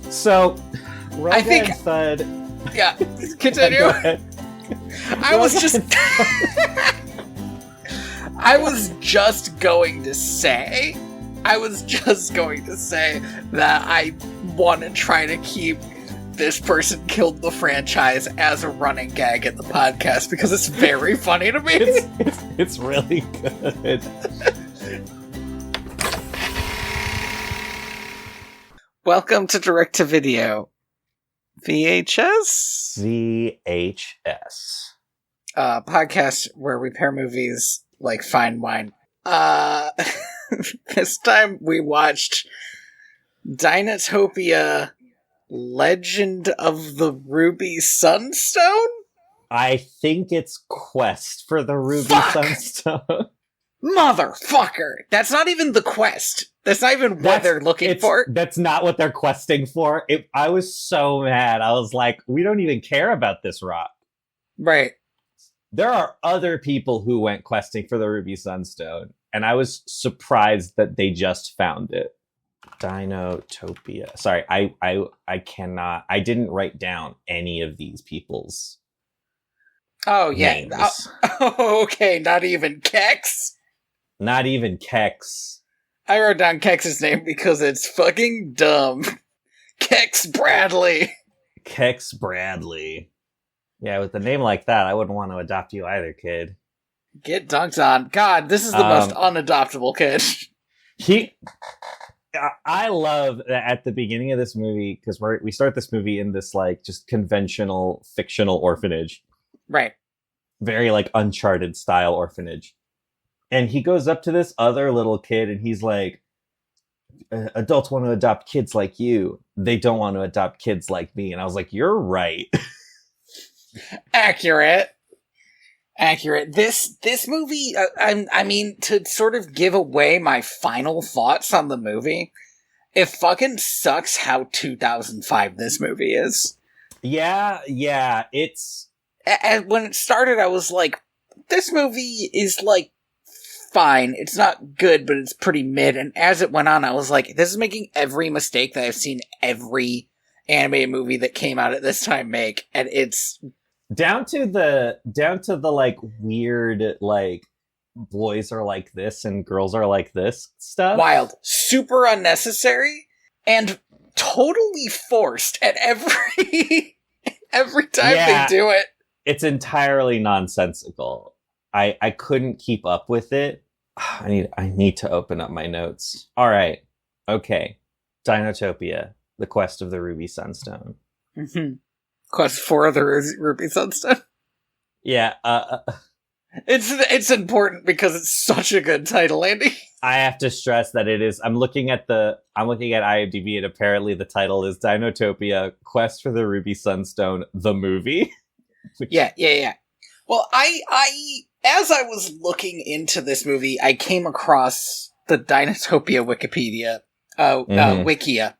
So, I think said... Yeah, continue. Go ahead. I was just going to say that I want to try to keep This Person Killed the Franchise as a running gag at the podcast because it's very funny to me. It's really good. Welcome to Direct to Video. VHS? VHS. Podcast where we pair movies like fine wine. This time we watched Dinotopia, Legend of the Ruby Sunstone? I think it's Quest for the Ruby Sunstone. Motherfucker! That's not even the quest. That's not even what they're looking for. That's not what they're questing for. I was so mad. I was like, we don't even care about this rock. Right. There are other people who went questing for the Ruby Sunstone, and I was surprised that they just found it. Dinotopia. Sorry, I cannot. I didn't write down any of these people's names. Oh, okay, not even Kex? Not even Kex. I wrote down Kex's name because it's fucking dumb. Kex Bradley. Kex Bradley. Yeah, with a name like that, I wouldn't want to adopt you either, kid. Get dunked on. God, this is the most unadoptable kid. I love that at the beginning of this movie, because we start this movie in this, like, just conventional, fictional orphanage. Right. Very, like, Uncharted style orphanage. And he goes up to this other little kid and he's like, adults want to adopt kids like you. They don't want to adopt kids like me. And I was like, you're right. Accurate. This movie, I mean, to sort of give away my final thoughts on the movie, it fucking sucks how 2005 this movie is. Yeah, it's... And when it started, I was like, this movie is, like, fine. It's not good, but it's pretty mid. And as it went on, I was like, this is making every mistake that I've seen every animated movie that came out at this time make. And it's down to the like weird, like boys are like this and girls are like this stuff. Wild, super unnecessary, and totally forced at every time they do it. It's entirely nonsensical. I couldn't keep up with it. I need to open up my notes. All right. Okay. Dinotopia, the quest of the Ruby Sunstone. Mm-hmm. Quest for the Ruby Sunstone. Yeah. It's important because it's such a good title, Andy. I have to stress that it is. I'm looking at IMDb, and apparently the title is Dinotopia, Quest for the Ruby Sunstone, the movie. Yeah. Well, as I was looking into this movie, I came across the Dinotopia Wikipedia, Wikia.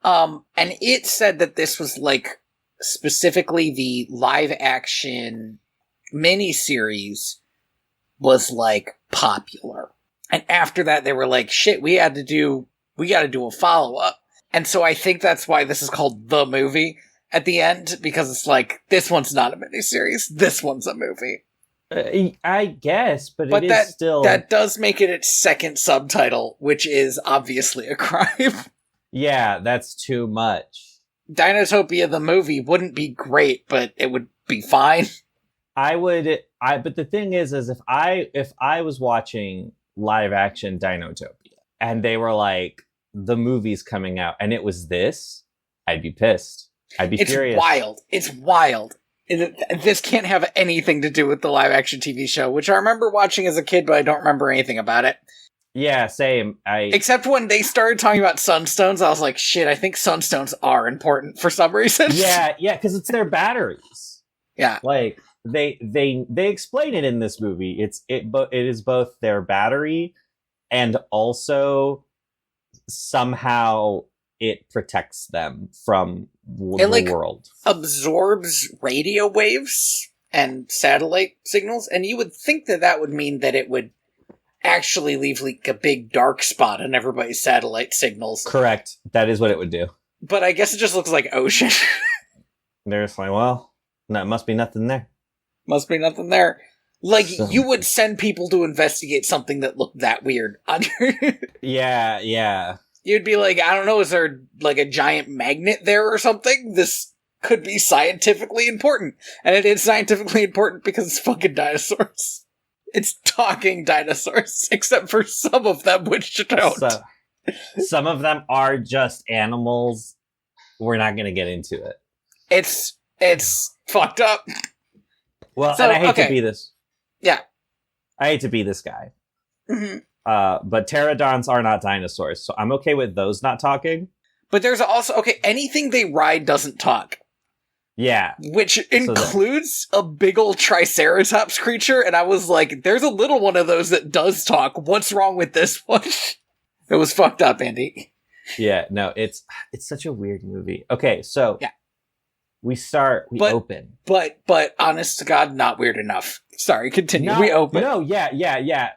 And it said that this was, like, specifically the live-action miniseries was, like, popular. And after that, they were like, shit, we gotta do a follow-up. And so I think that's why this is called The Movie at the end, because it's like, this one's not a miniseries, this one's a movie. I guess, but it is still... That does make it its second subtitle, which is obviously a crime. Yeah, that's too much. Dinotopia the movie wouldn't be great, but it would be fine. But the thing is if I was watching live action Dinotopia, and they were like, the movie's coming out, and it was this, I'd be pissed. I'd be furious. It's wild. This can't have anything to do with the live-action TV show, which I remember watching as a kid, but I don't remember anything about it. Yeah, same. Except when they started talking about sunstones, I was like, shit, I think sunstones are important for some reason. Yeah, because it's their batteries. Yeah. Like, they explain it in this movie. It is both their battery and also somehow it protects them from It, the world. Absorbs radio waves and satellite signals, and you would think that would mean that it would actually leave like a big dark spot on everybody's satellite signals. Correct. That is what it would do. But I guess it just looks like ocean. They're just like, well, no, must be nothing there. Must be nothing there. Like, So- you would send people to investigate something that looked that weird. Yeah. You'd be like, I don't know, is there like a giant magnet there or something? This could be scientifically important. And it is scientifically important because it's fucking dinosaurs. It's talking dinosaurs, except for some of them, which don't. So, some of them are just animals. We're not going to get into it. It's fucked up. Well, So, and I hate okay. to be this. Yeah. I hate to be this guy. hmm But pterodons are not dinosaurs, so I'm okay with those not talking. But there's also, anything they ride doesn't talk. Yeah. Which includes a big old triceratops creature, and I was like, there's a little one of those that does talk. What's wrong with this one? It was fucked up, Andy. Yeah, no, it's such a weird movie. Okay, so Yeah. we open. But honest to God, not weird enough. Sorry, continue. We open. No, yeah.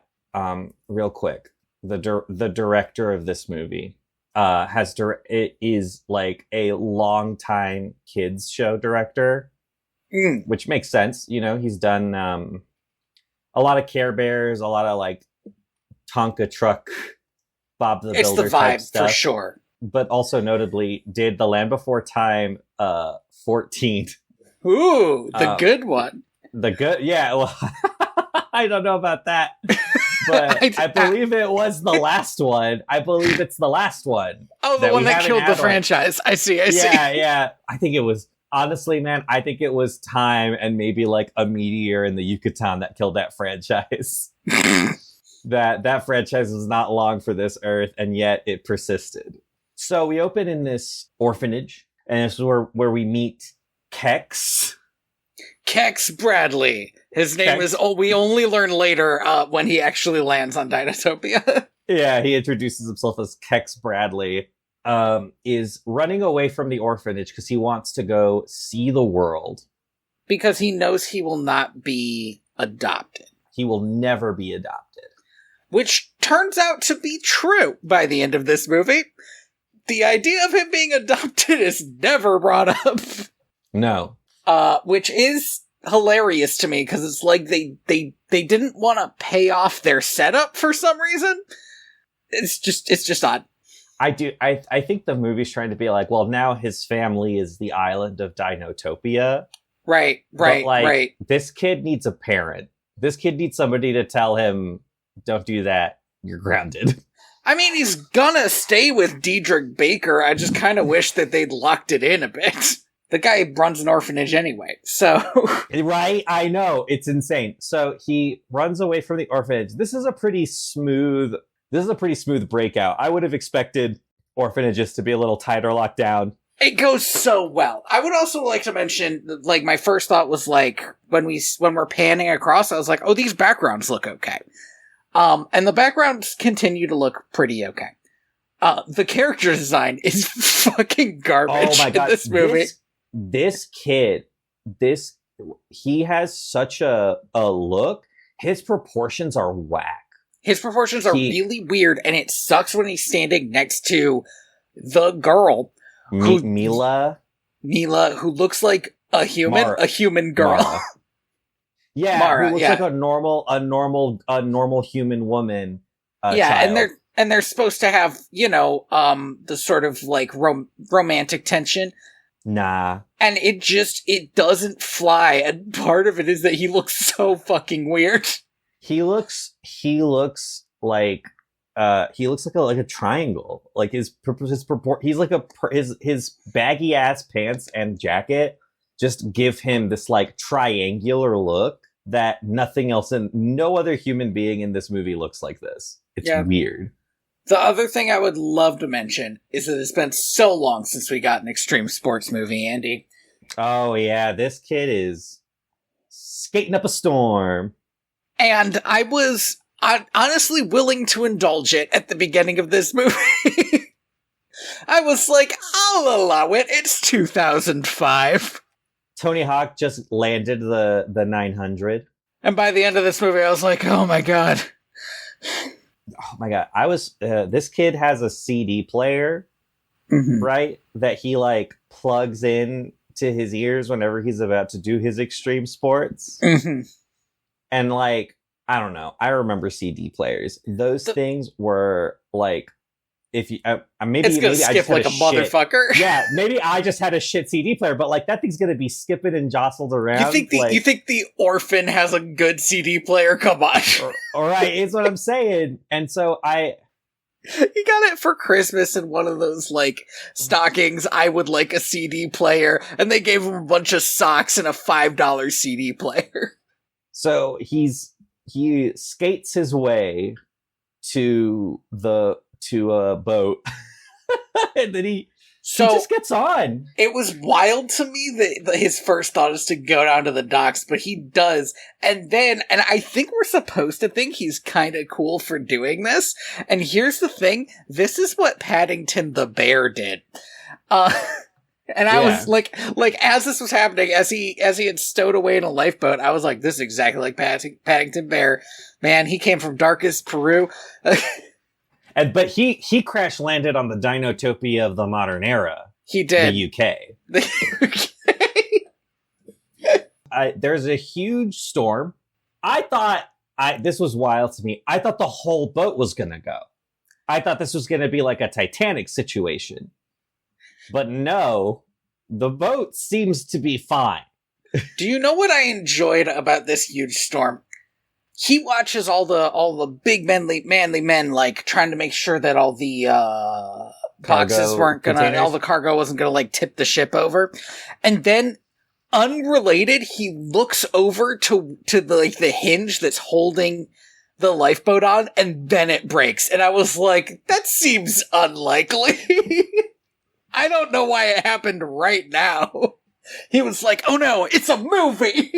Real quick, the director of this movie it is like a longtime kids show director, which makes sense. You know, he's done a lot of Care Bears, a lot of like Tonka Truck, Bob the It's Builder the type vibe, stuff. for sure. But also notably did The Land Before Time 14. Ooh, the good one. The good, yeah. Well, I don't know about that, but I believe it was the last one. I believe it's the last one. Oh, the one that killed the franchise. I see. Yeah. I think it was, honestly, man, I think it was time and maybe like a meteor in the Yucatan that killed that franchise. that franchise was not long for this earth, and yet it persisted. So we open in this orphanage, and this is where we meet Kex. Kex Bradley. His name is, we only learn later when he actually lands on Dinotopia. Yeah, he introduces himself as Kex Bradley. Is running away from the orphanage because he wants to go see the world. Because he knows he will not be adopted. He will never be adopted. Which turns out to be true by the end of this movie. The idea of him being adopted is never brought up. No. Which is hilarious to me, because it's like they didn't want to pay off their setup for some reason. It's just odd. I think the movie's trying to be like, well, now his family is the island of Dinotopia. Right. This kid needs a parent. This kid needs somebody to tell him, don't do that, you're grounded. I mean, he's gonna stay with Diedrich Baker. I just kind of wish that they'd locked it in a bit. The guy runs an orphanage anyway, so... Right? I know. It's insane. So he runs away from the orphanage. This is a pretty smooth breakout. I would have expected orphanages to be a little tighter locked down. It goes so well. I would also like to mention, like, my first thought was, like, when we're panning across, I was like, oh, these backgrounds look okay. And the backgrounds continue to look pretty okay. The character design is fucking garbage in this movie. This kid, he has such a look. His proportions are whack. His proportions are really weird, and it sucks when he's standing next to the girl. Mila, who looks like a human girl. Mara. Yeah, Mara, who looks like a normal human woman. Child. and they're supposed to have, the sort of like romantic tension. Nah. And it doesn't fly, and part of it is that he looks so fucking weird. He looks like a triangle. Like his baggy ass pants and jacket just give him this like triangular look that nothing else and no other human being in this movie looks like this. It's weird. The other thing I would love to mention is that it's been so long since we got an extreme sports movie, Andy. Oh yeah, this kid is skating up a storm. And I was honestly willing to indulge it at the beginning of this movie. I was like, I'll allow it. It's 2005. Tony Hawk just landed the 900. And by the end of this movie, I was like, oh my god. Oh my god. I was, this kid has a CD player, right? That he like plugs in to his ears whenever he's about to do his extreme sports. And like, I don't know. I remember CD players. Those things were like, if you maybe it's gonna maybe skip I just like had a motherfucker. Yeah, maybe I just had a shit CD player, but like that thing's gonna be skipping and jostled around. You think the orphan has a good CD player? Come on. All right, it's what I'm saying. And so he got it for Christmas in one of those like stockings. I would like a CD player, and they gave him a bunch of socks and a $5 CD player. So he skates his way to a boat, and then he just gets on. It was wild to me that his first thought is to go down to the docks, but he does. And I think we're supposed to think he's kind of cool for doing this. And here's the thing. This is what Paddington the Bear did. And I was like, as this was happening, as he had stowed away in a lifeboat, I was like, this is exactly like Paddington Bear. Man, he came from darkest Peru. But he crash landed on the Dinotopia of the modern era. He did. The UK. The UK. There's a huge storm. I thought this was wild to me. I thought the whole boat was going to go. I thought this was going to be like a Titanic situation. But no, the boat seems to be fine. Do you know what I enjoyed about this huge storm? He watches all the big manly men like trying to make sure that all the boxes weren't gonna, all the cargo wasn't gonna like tip the ship over, and then unrelated, he looks over to the hinge that's holding the lifeboat on, and then it breaks, and I was like, that seems unlikely. I don't know why it happened right now. He was like, oh no, it's a movie!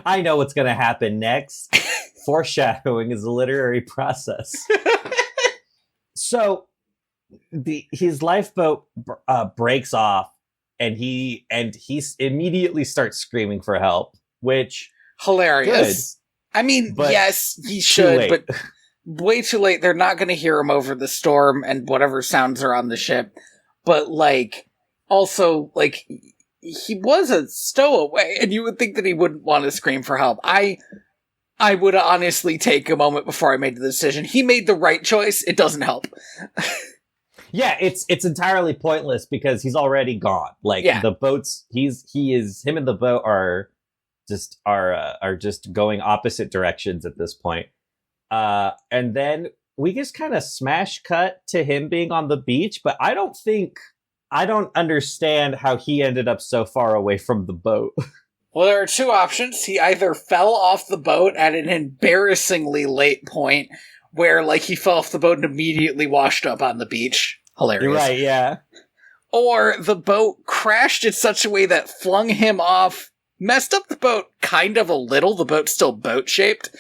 I know what's going to happen next. Foreshadowing is a literary process. So, his lifeboat breaks off, and he immediately starts screaming for help, which... Hilarious. Good. I mean, yes, he should, but way too late. They're not going to hear him over the storm and whatever sounds are on the ship. But, like, also, like, he was a stowaway, and you would think that he wouldn't want to scream for help. I would honestly take a moment before I made the decision. He made the right choice. It doesn't help. Yeah, it's entirely pointless because he's already gone. Like, the boats, him and the boat are just going opposite directions at this point. And then we just kind of smash cut to him being on the beach, but I don't understand how he ended up so far away from the boat. Well, there are two options. He either fell off the boat at an embarrassingly late point, where, like, he fell off the boat and immediately washed up on the beach. Hilarious. You're right, yeah. Or the boat crashed in such a way that flung him off, messed up the boat kind of a little. The boat's still boat-shaped,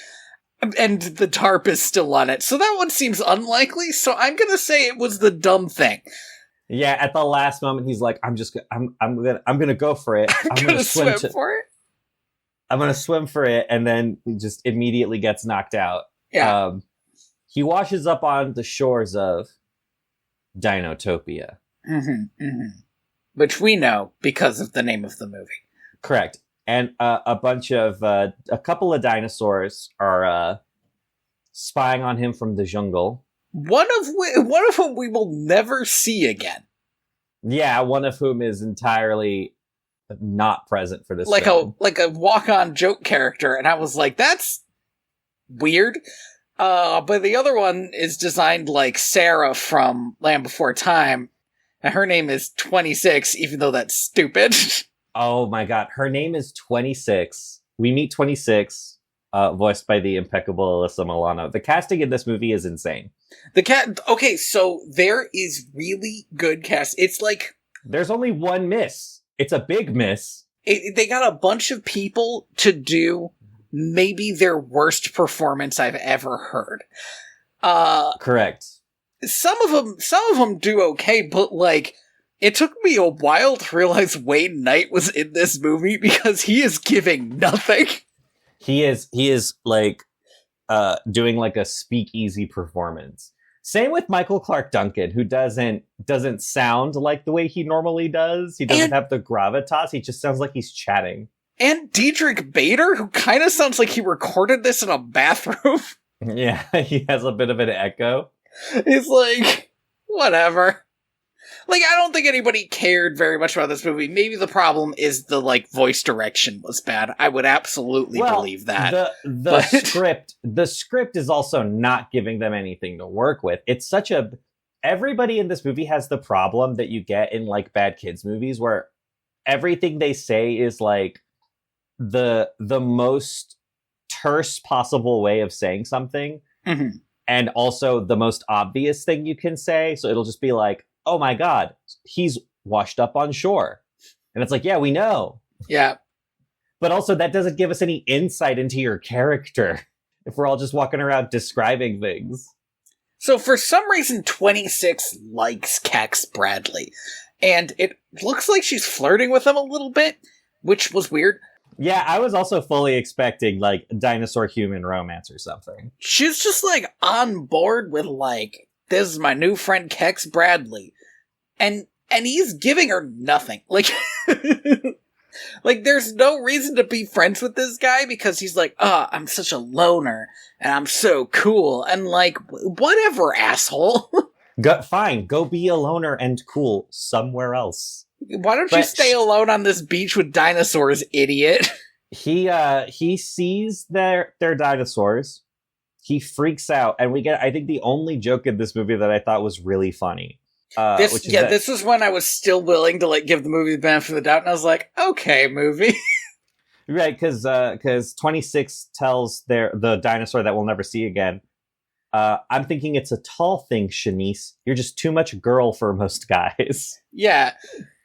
and the tarp is still on it. So that one seems unlikely, so I'm gonna say it was the dumb thing. Yeah, at the last moment, he's like, I'm gonna go for it. I'm gonna swim for it. I'm gonna swim for it, and then he just immediately gets knocked out. Yeah. He washes up on the shores of Dinotopia. Which we know because of the name of the movie. Correct. And a couple of dinosaurs are spying on him from the jungle. One of whom we will never see again. Yeah, one of whom is entirely not present for this like film. like a walk-on joke character, and I was like, that's weird. But the other one is designed like Sarah from Land Before Time, and her name is 26, even though that's stupid. Oh my god, her name is 26. We meet 26, voiced by the impeccable Alyssa Milano. The casting in this movie is insane. Okay, so there is really good cast. It's like... There's only one miss. It's a big miss. They got a bunch of people to do maybe their worst performance I've ever heard. Correct. some of them do okay, but like, it took me a while to realize Wayne Knight was in this movie because he is giving nothing. He is like doing like a speakeasy performance. Same with Michael Clark Duncan, who doesn't sound like the way he normally does. He doesn't have the gravitas. He just sounds like he's chatting. And Diedrich Bader, who kind of sounds like he recorded this in a bathroom. Yeah, he has a bit of an echo. He's like, whatever. Like, I don't think anybody cared very much about this movie. Maybe the problem is the, like, voice direction was bad. I would absolutely believe that. The script is also not giving them anything to work with. It's such a... Everybody in this movie has the problem that you get in, like, bad kids movies, where everything they say is, like, the most terse possible way of saying something. Mm-hmm. And also the most obvious thing you can say. So it'll just be like, oh my God, he's washed up on shore. And it's like, yeah, we know. Yeah. But also that doesn't give us any insight into your character if we're all just walking around describing things. So for some reason, 26 likes Cax Bradley. And it looks like she's flirting with him a little bit, which was weird. Yeah, I was also fully expecting, like, dinosaur-human romance or something. She's just, like, on board with, like, this is my new friend Cax Bradley. And he's giving her nothing. Like, like, there's no reason to be friends with this guy because he's like, I'm such a loner, and I'm so cool. And, like, whatever, asshole. Fine, go be a loner and cool somewhere else. Why don't you stay alone on this beach with dinosaurs, idiot? He sees their dinosaurs. He freaks out, and we get, I think, the only joke in this movie that I thought was really funny. This was when I was still willing to, like, give the movie the benefit of the doubt, and I was like, okay, movie. Right, because 26 tells the dinosaur that we'll never see again, I'm thinking it's a tall thing, Shanice. You're just too much girl for most guys. Yeah,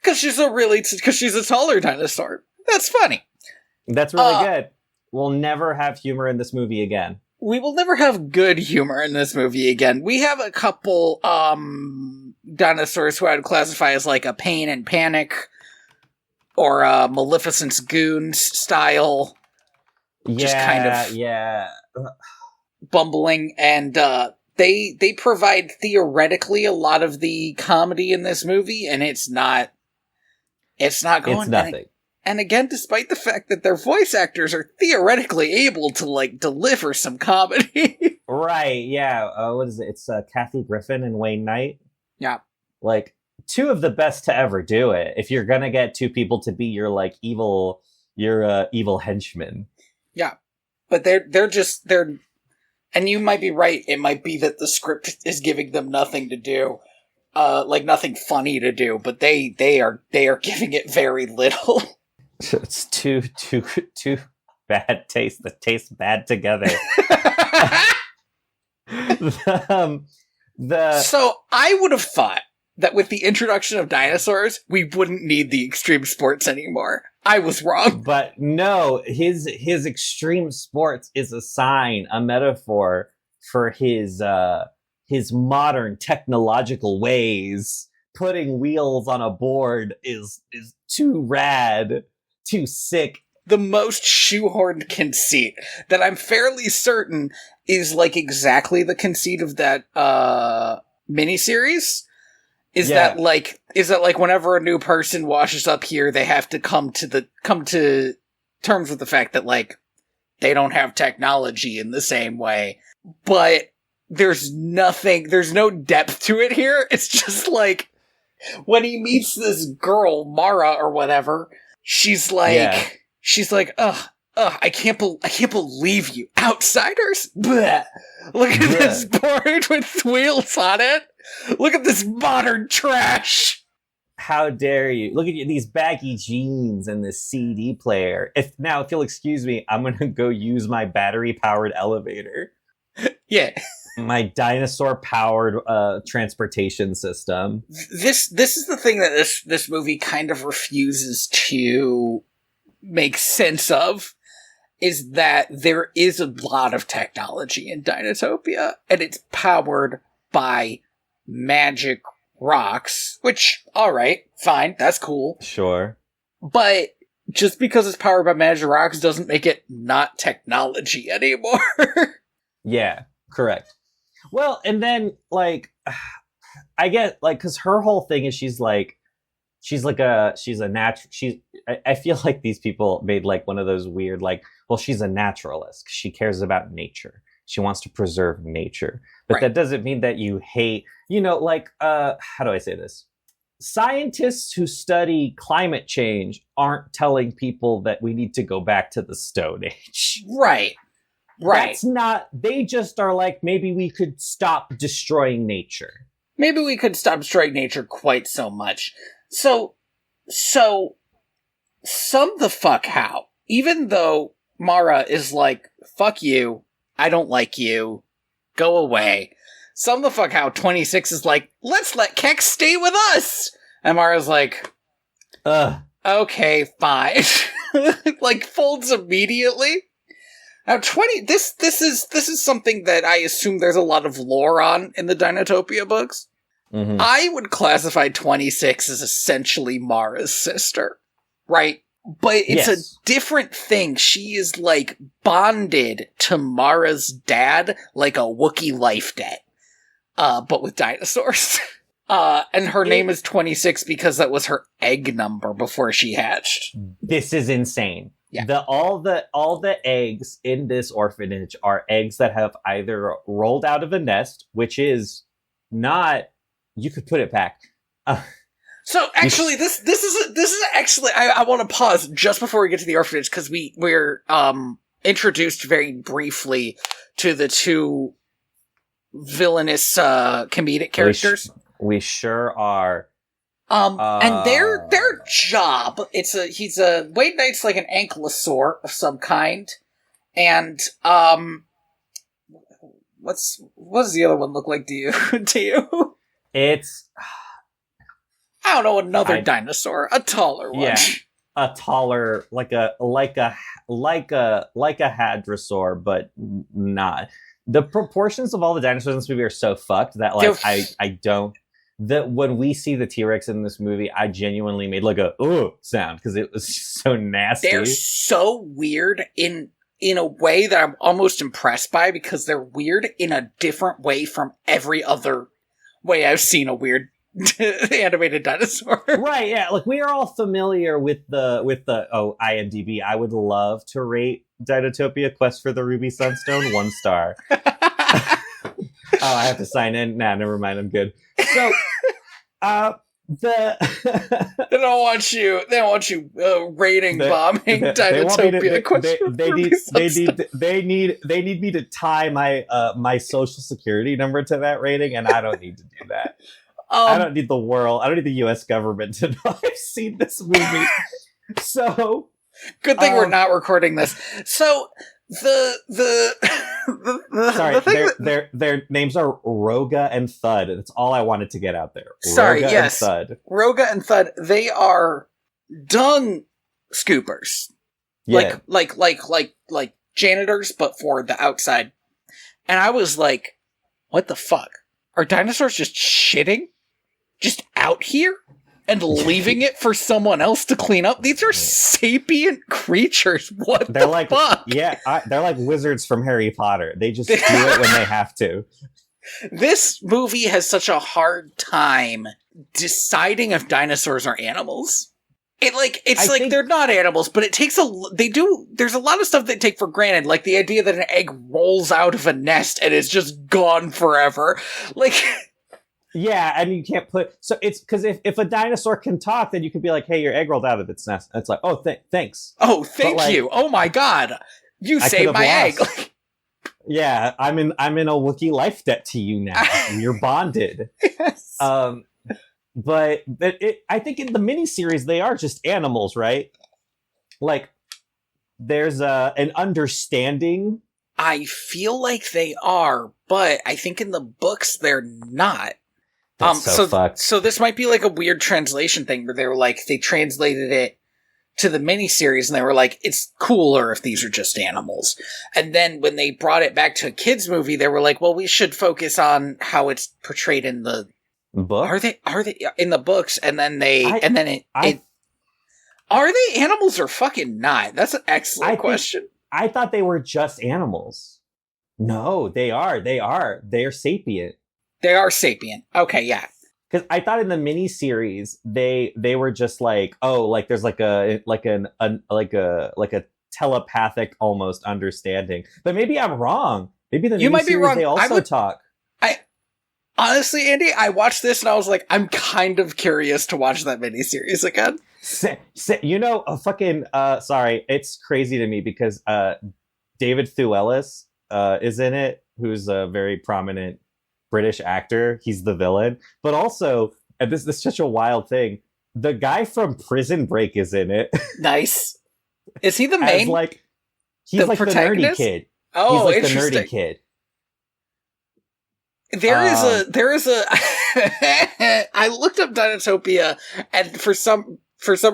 because she's a taller dinosaur. That's funny. That's really good. We'll never have humor in this movie again. We will never have good humor in this movie again. We have a couple dinosaurs who I would classify as like a Pain and Panic or Maleficent's Goons style. Just kind of bumbling, and they provide theoretically a lot of the comedy in this movie, and it's nothing. And again, despite the fact that their voice actors are theoretically able to, like, deliver some comedy. Right, yeah. What is it? It's Kathy Griffin and Wayne Knight. Yeah. Like, two of the best to ever do it. If you're gonna get two people to be your, like, evil henchmen. Yeah. But they're and you might be right, it might be that the script is giving them nothing to do. Like, nothing funny to do, but they are giving it very little. It's too bad taste that taste bad together. So I would have thought that with the introduction of dinosaurs, we wouldn't need the extreme sports anymore. I was wrong. But no, his extreme sports is a sign, a metaphor for his modern technological ways. Putting wheels on a board is too rad. Too sick. The most shoehorned conceit that I'm fairly certain is like exactly the conceit of that miniseries. Is that like whenever a new person washes up here, they have to come to terms with the fact that, like, they don't have technology in the same way. But there's no depth to it here. It's just like when he meets this girl, Mara or whatever. She's like, I can't believe you outsiders. Bleh. Look at this board with wheels on it. Look at this modern trash. How dare you? Look at these baggy jeans and this CD player. If you'll excuse me, I'm gonna go use my battery powered elevator. Yeah. My dinosaur powered transportation system. This is the thing that this movie kind of refuses to make sense of, is that there is a lot of technology in Dinotopia, and it's powered by magic rocks, which, alright, fine, that's cool. Sure. But just because it's powered by magic rocks doesn't make it not technology anymore. Yeah, correct. Well, and then, like, I get, like, because her whole thing is she's a natural, I feel like these people made, like, one of those weird, like, well, she's a naturalist. She cares about nature. She wants to preserve nature. But that doesn't mean that you hate, like, how do I say this? Scientists who study climate change aren't telling people that we need to go back to the Stone Age. Right. That's not, they just are like, maybe we could stop destroying nature. Maybe we could stop destroying nature quite so much. So, sum the fuck how. Even though Mara is like, fuck you, I don't like you, go away. Sum the fuck how 26 is like, let's let Kex stay with us! And Mara's like, okay, fine. Like, folds immediately. Now, this is something that I assume there's a lot of lore on in the Dinotopia books. Mm-hmm. I would classify 26 as essentially Mara's sister, right? But it's a different thing. She is, like, bonded to Mara's dad like a Wookiee life debt. But with dinosaurs. And her name is 26 because that was her egg number before she hatched. This is insane. Yeah. All the eggs in this orphanage are eggs that have either rolled out of a nest, which is not, you could put it back. So actually, this is actually, I want to pause just before we get to the orphanage because we're introduced very briefly to the two villainous comedic characters. We sure are. And their job, he's a Wade Knight's like an ankylosaur of some kind, and what does the other one look like to you? It's I don't know, another dinosaur, a taller one. Yeah, a taller, like a hadrosaur, but not. The proportions of all the dinosaurs in this movie are so fucked that, like, I don't. That when we see the T-Rex in this movie, I genuinely made like a sound because it was so nasty. They're so weird in a way that I'm almost impressed by because they're weird in a different way from every other way I've seen a weird animated dinosaur. Right, yeah. Like, we are all familiar with the IMDb. I would love to rate Dinotopia Quest for the Ruby Sunstone 1 star. I have to sign in. Nah, never mind. I'm good. So, they don't want you rating bombing Dinotopia Quest for Ruby Sunstone. They need me to tie my social security number to that rating, and I don't need to do that. I don't need the world. I don't need the U.S. government to know I've seen this movie. So, good thing we're not recording this. So sorry, their names are Roga and Thud. That's all I wanted to get out there. Sorry, Roga yes, and Thud. Roga and Thud. They are dung scoopers, yeah. like janitors, but for the outside. And I was like, "What the fuck? Are dinosaurs just shitting, just out here?" And leaving it for someone else to clean up? These are sapient creatures. What they're the fuck? Yeah, they're like wizards from Harry Potter. They just do it when they have to. This movie has such a hard time deciding if dinosaurs are animals. It's like they're not animals, but it takes there's a lot of stuff they take for granted, like the idea that an egg rolls out of a nest and is just gone forever. Like, yeah, and you can't so it's because if a dinosaur can talk, then you could be like, hey, your egg rolled out of its nest. And it's like, oh, thanks. Oh, thank you. Oh my god. You saved my egg. Yeah, I'm in a Wookiee life debt to you now. You're bonded. Yes. But I think in the miniseries they are just animals, right? Like, there's an understanding. I feel like they are, but I think in the books they're not. That's so fucked. So this might be like a weird translation thing where they were like, they translated it to the miniseries, and they were like, it's cooler if these are just animals. And then when they brought it back to a kids movie, they were like, well, we should focus on how it's portrayed in the book. Are they in the books? And then are they animals or fucking not? That's an excellent question. I thought they were just animals. No, they are. They are sapient. They are sapient. Okay, yeah. Because I thought in the miniseries they were just like, oh, like there's like a telepathic almost understanding. But maybe I'm wrong. Maybe the miniseries they also talk. Honestly, Andy, I watched this and I was like, I'm kind of curious to watch that miniseries again. Sorry, it's crazy to me because David Thewlis is in it, who's a very prominent British actor. He's the villain, but also, and this is such a wild thing, the guy from Prison Break is in it. Nice. Is he the main? He's like the nerdy kid. Oh, he's like interesting. The nerdy kid. There is a I looked up Dinotopia and for some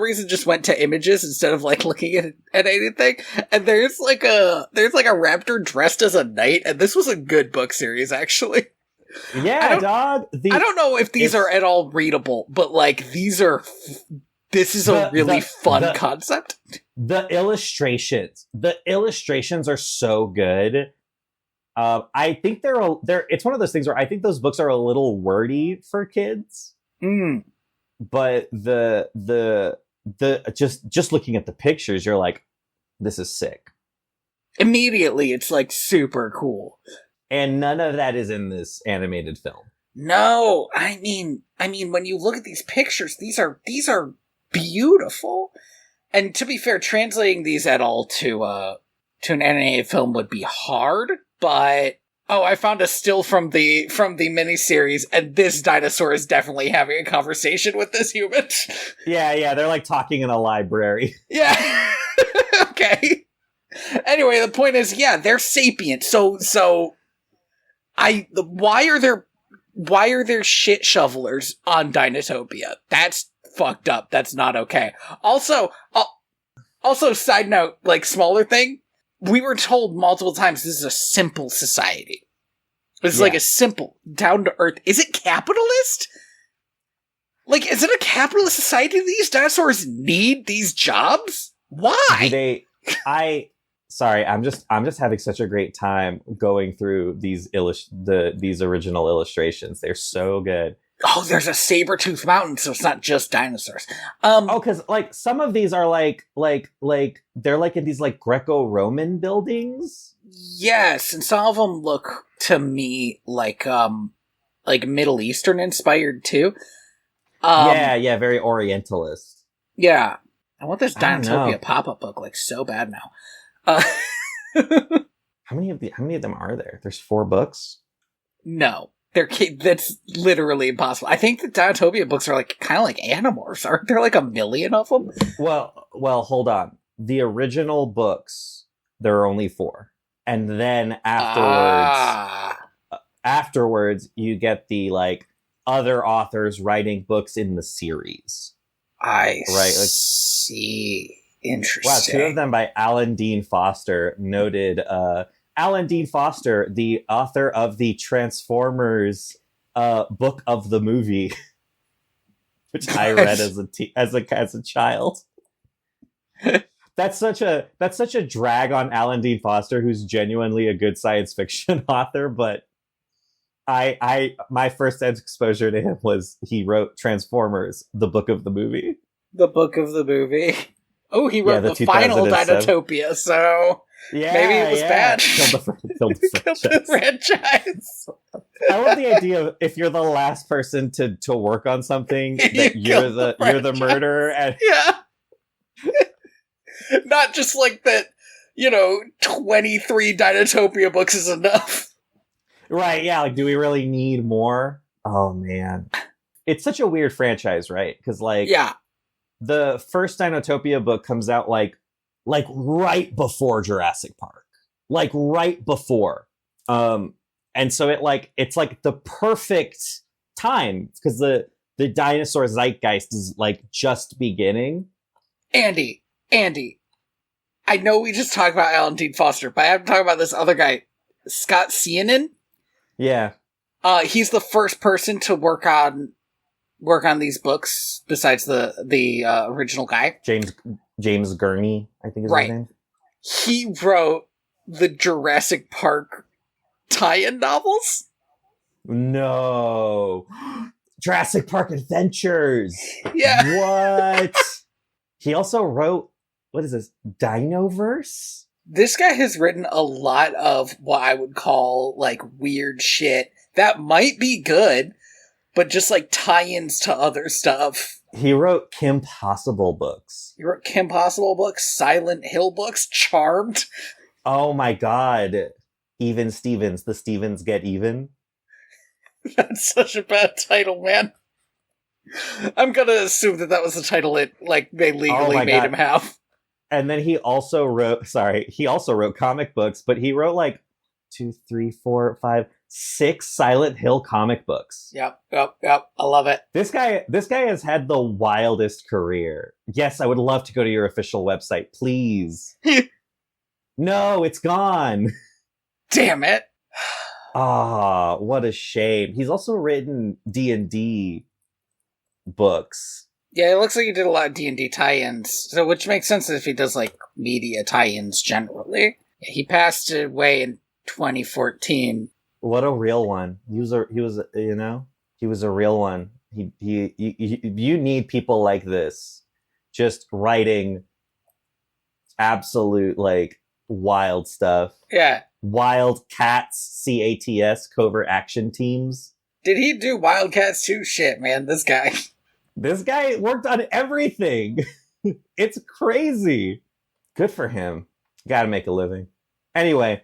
reason just went to images instead of like looking at anything. And there's like a raptor dressed as a knight, and this was a good book series actually. Yeah, dog. I don't know if these are at all readable, but like this is a really fun concept. The illustrations are so good. I think it's one of those things where I think those books are a little wordy for kids. But the just looking at the pictures, you're like, this is sick. Immediately, it's like super cool. And none of that is in this animated film. No, I mean, when you look at these pictures, these are beautiful. And to be fair, translating these at all to an animated film would be hard. But I found a still from the miniseries, and this dinosaur is definitely having a conversation with this human. Yeah, they're like talking in a library. Yeah. Okay. Anyway, the point is, yeah, they're sapient. So why are there shit shovelers on Dinotopia? That's fucked up. That's not okay. Also, side note, like smaller thing, we were told multiple times this is a simple society. This is like a simple, down to earth. Is it capitalist? Like, is it a capitalist society? These dinosaurs need these jobs? Why? Sorry, I'm just having such a great time going through these original illustrations. They're so good. Oh, there's a saber-tooth mountain, so it's not just dinosaurs. Because like some of these are like they're like in these like Greco-Roman buildings. Yes, and some of them look to me like Middle Eastern inspired too. Yeah, very Orientalist. Yeah, I want this Dinotopia pop-up book like so bad now. How many of them are there? There's 4 books. No, that's literally impossible. I think the Dinotopia books are like kind of like Animorphs. Aren't there like 1 million of them? Well, hold on. The original books, there are only 4, and then afterwards, you get the like other authors writing books in the series. See. Interesting. Wow, 2 of them by Alan Dean Foster, noted Alan Dean Foster, the author of the Transformers book of the movie, which I read as a child. That's such a drag on Alan Dean Foster, who's genuinely a good science fiction author, but my first exposure to him was he wrote Transformers, the book of the movie. The book of the movie. Oh, he wrote the final Dinotopia, so maybe it was bad. Killed the franchise. I love the idea of if you're the last person to work on something, that you're the murderer. And yeah. Not just like that, 23 Dinotopia books is enough. Right, yeah, like, do we really need more? Oh, man. It's such a weird franchise, right? Because, the first Dinotopia book comes out like right before Jurassic Park, like right before, and so it's like the perfect time because the dinosaur zeitgeist is like just beginning. Andy, Andy, I know we just talked about Alan Dean Foster, but I have to talk about this other guy, Scott Buckley. Yeah. He's the first person to work on these books besides the original guy. James Gurney, I think is his name. He wrote the Jurassic Park tie-in novels. No. Jurassic Park Adventures. Yeah. What? He also wrote, what is this? Dinoverse? This guy has written a lot of what I would call, like, weird shit that might be good, but just, like, tie-ins to other stuff. He wrote Kim Possible books. He wrote Kim Possible books, Silent Hill books, Charmed. Oh my god. Even Stevens. The Stevens Get Even. That's such a bad title, man. I'm gonna assume that was the title they legally made him have. And then he also wrote comic books, but he wrote like 2, 3, 4, 5, 6 Silent Hill comic books. Yep. I love it. This guy has had the wildest career. Yes, I would love to go to your official website, please. No, it's gone. Damn it. Ah, what a shame. He's also written D&D books. Yeah, it looks like he did a lot of D&D tie-ins, so which makes sense if he does like media tie-ins generally. He passed away in 2014. What a real one. He was a real one. You need people like this, just writing absolute like wild stuff. Yeah. Wildcats, CATS, covert action teams. Did he do Wildcats too? Shit, man, this guy. This guy worked on everything. It's crazy. Good for him. Gotta make a living. Anyway,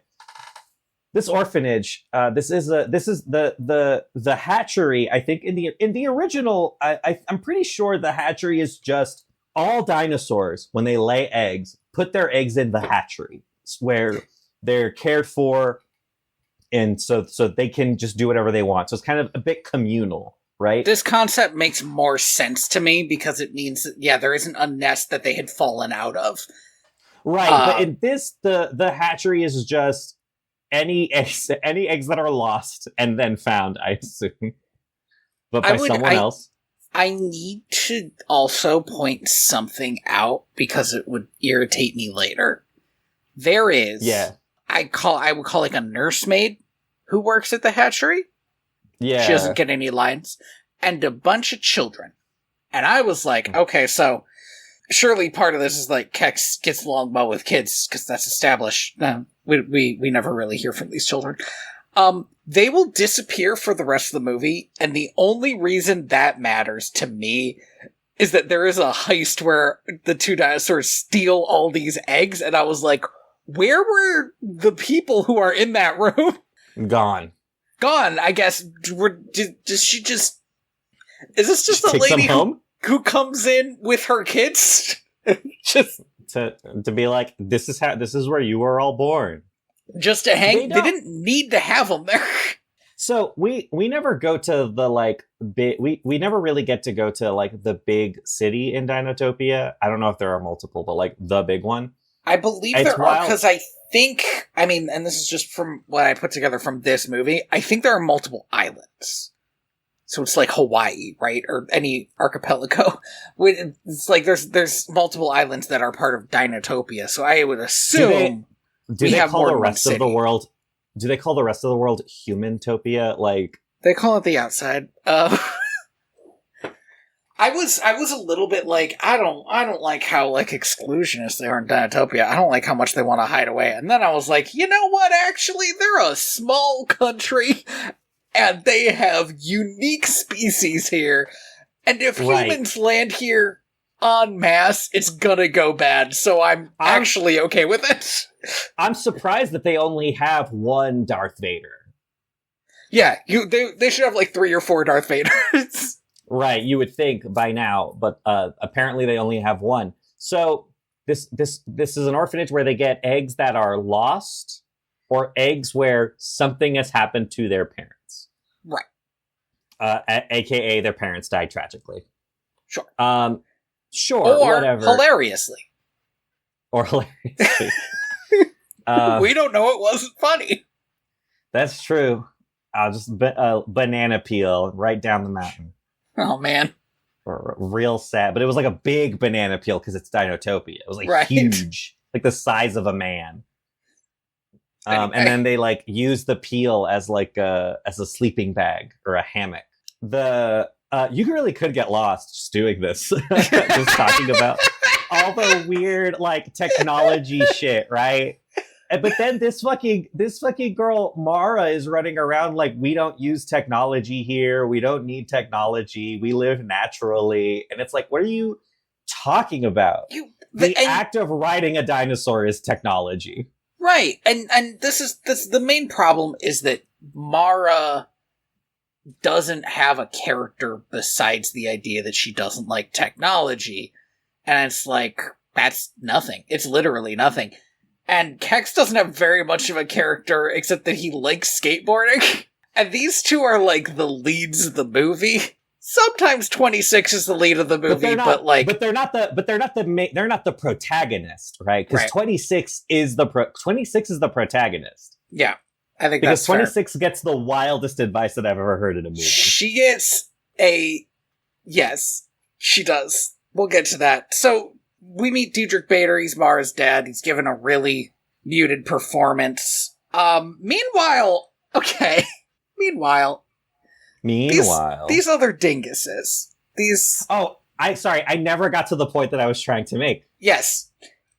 this orphanage, this is the hatchery. I think in the original, I'm pretty sure the hatchery is just all dinosaurs when they lay eggs, put their eggs in the hatchery. It's where they're cared for, and so they can just do whatever they want. So it's kind of a bit communal, right? This concept makes more sense to me because it means that, yeah, there isn't a nest that they had fallen out of. Right, but in this, the hatchery is just any eggs that are lost and then found, I assume. But by someone else. I need to also point something out because it would irritate me later. There is... Yeah. I would call like a nursemaid who works at the hatchery. Yeah. She doesn't get any lines. And a bunch of children. And I was like, okay, so surely part of this is like Kex gets along well with kids because that's established. We never really hear from these children. They will disappear for the rest of the movie. And the only reason that matters to me is that there is a heist where the two dinosaurs steal all these eggs. And I was like, where were the people who are in that room? Gone, I guess. Does she just... Is this just a lady who comes in with her kids? Just to be like, this is where you were all born. Just to hang? They didn't need to have them there. So we never go to the like big... We never really get to go to like the big city in Dinotopia. I don't know if there are multiple, but like the big one. I believe there are, because I think, I mean, and this is just from what I put together from this movie, I think there are multiple islands. So it's like Hawaii, right? Or any archipelago. It's like there's multiple islands that are part of Dinotopia, so I would assume do they call the rest of the world... Do they call the rest of the world Humantopia? Like... They call it the outside. I was a little bit like, I don't like how like exclusionist they are in Dinotopia. I don't like how much they want to hide away. And then I was like, you know what? Actually, they're a small country, and they have unique species here. And if humans land here en masse, it's gonna go bad. So I'm actually okay with it. I'm surprised that they only have one Darth Vader. Yeah, they should have like 3 or 4 Darth Vaders. Right, you would think by now, but apparently they only have one. So this is an orphanage where they get eggs that are lost, or eggs where something has happened to their parents. Right. AKA their parents died tragically. Sure. Sure, or whatever. hilariously. or hilariously. We don't know it wasn't funny. That's true. I'll just banana peel right down the mountain. Oh, man. Real sad. But it was like a big banana peel because it's Dinotopia. It was like huge. Like the size of a man. And then they like use the peel as like as a sleeping bag or a hammock. You really could get lost just doing this. Just talking about all the weird like technology shit, right? But then this fucking girl Mara is running around like, we don't use technology here. We don't need technology. We live naturally. And it's like, what are you talking about? The act of riding a dinosaur is technology. Right. And this is the main problem is that Mara doesn't have a character besides the idea that she doesn't like technology. And it's like, that's nothing. It's literally nothing. And Kex doesn't have very much of a character except that he likes skateboarding. And these two are like the leads of the movie. Sometimes 26 is the lead of the movie, but they're not the protagonist, right? Because 26 is the protagonist. Yeah, I think because that's 26 fair. Gets the wildest advice that I've ever heard in a movie. She gets yes, she does. We'll get to that. So we meet Diedrich Bader. He's Mara's dad. He's given a really muted performance. Meanwhile, these other dinguses. I never got to the point that I was trying to make. Yes.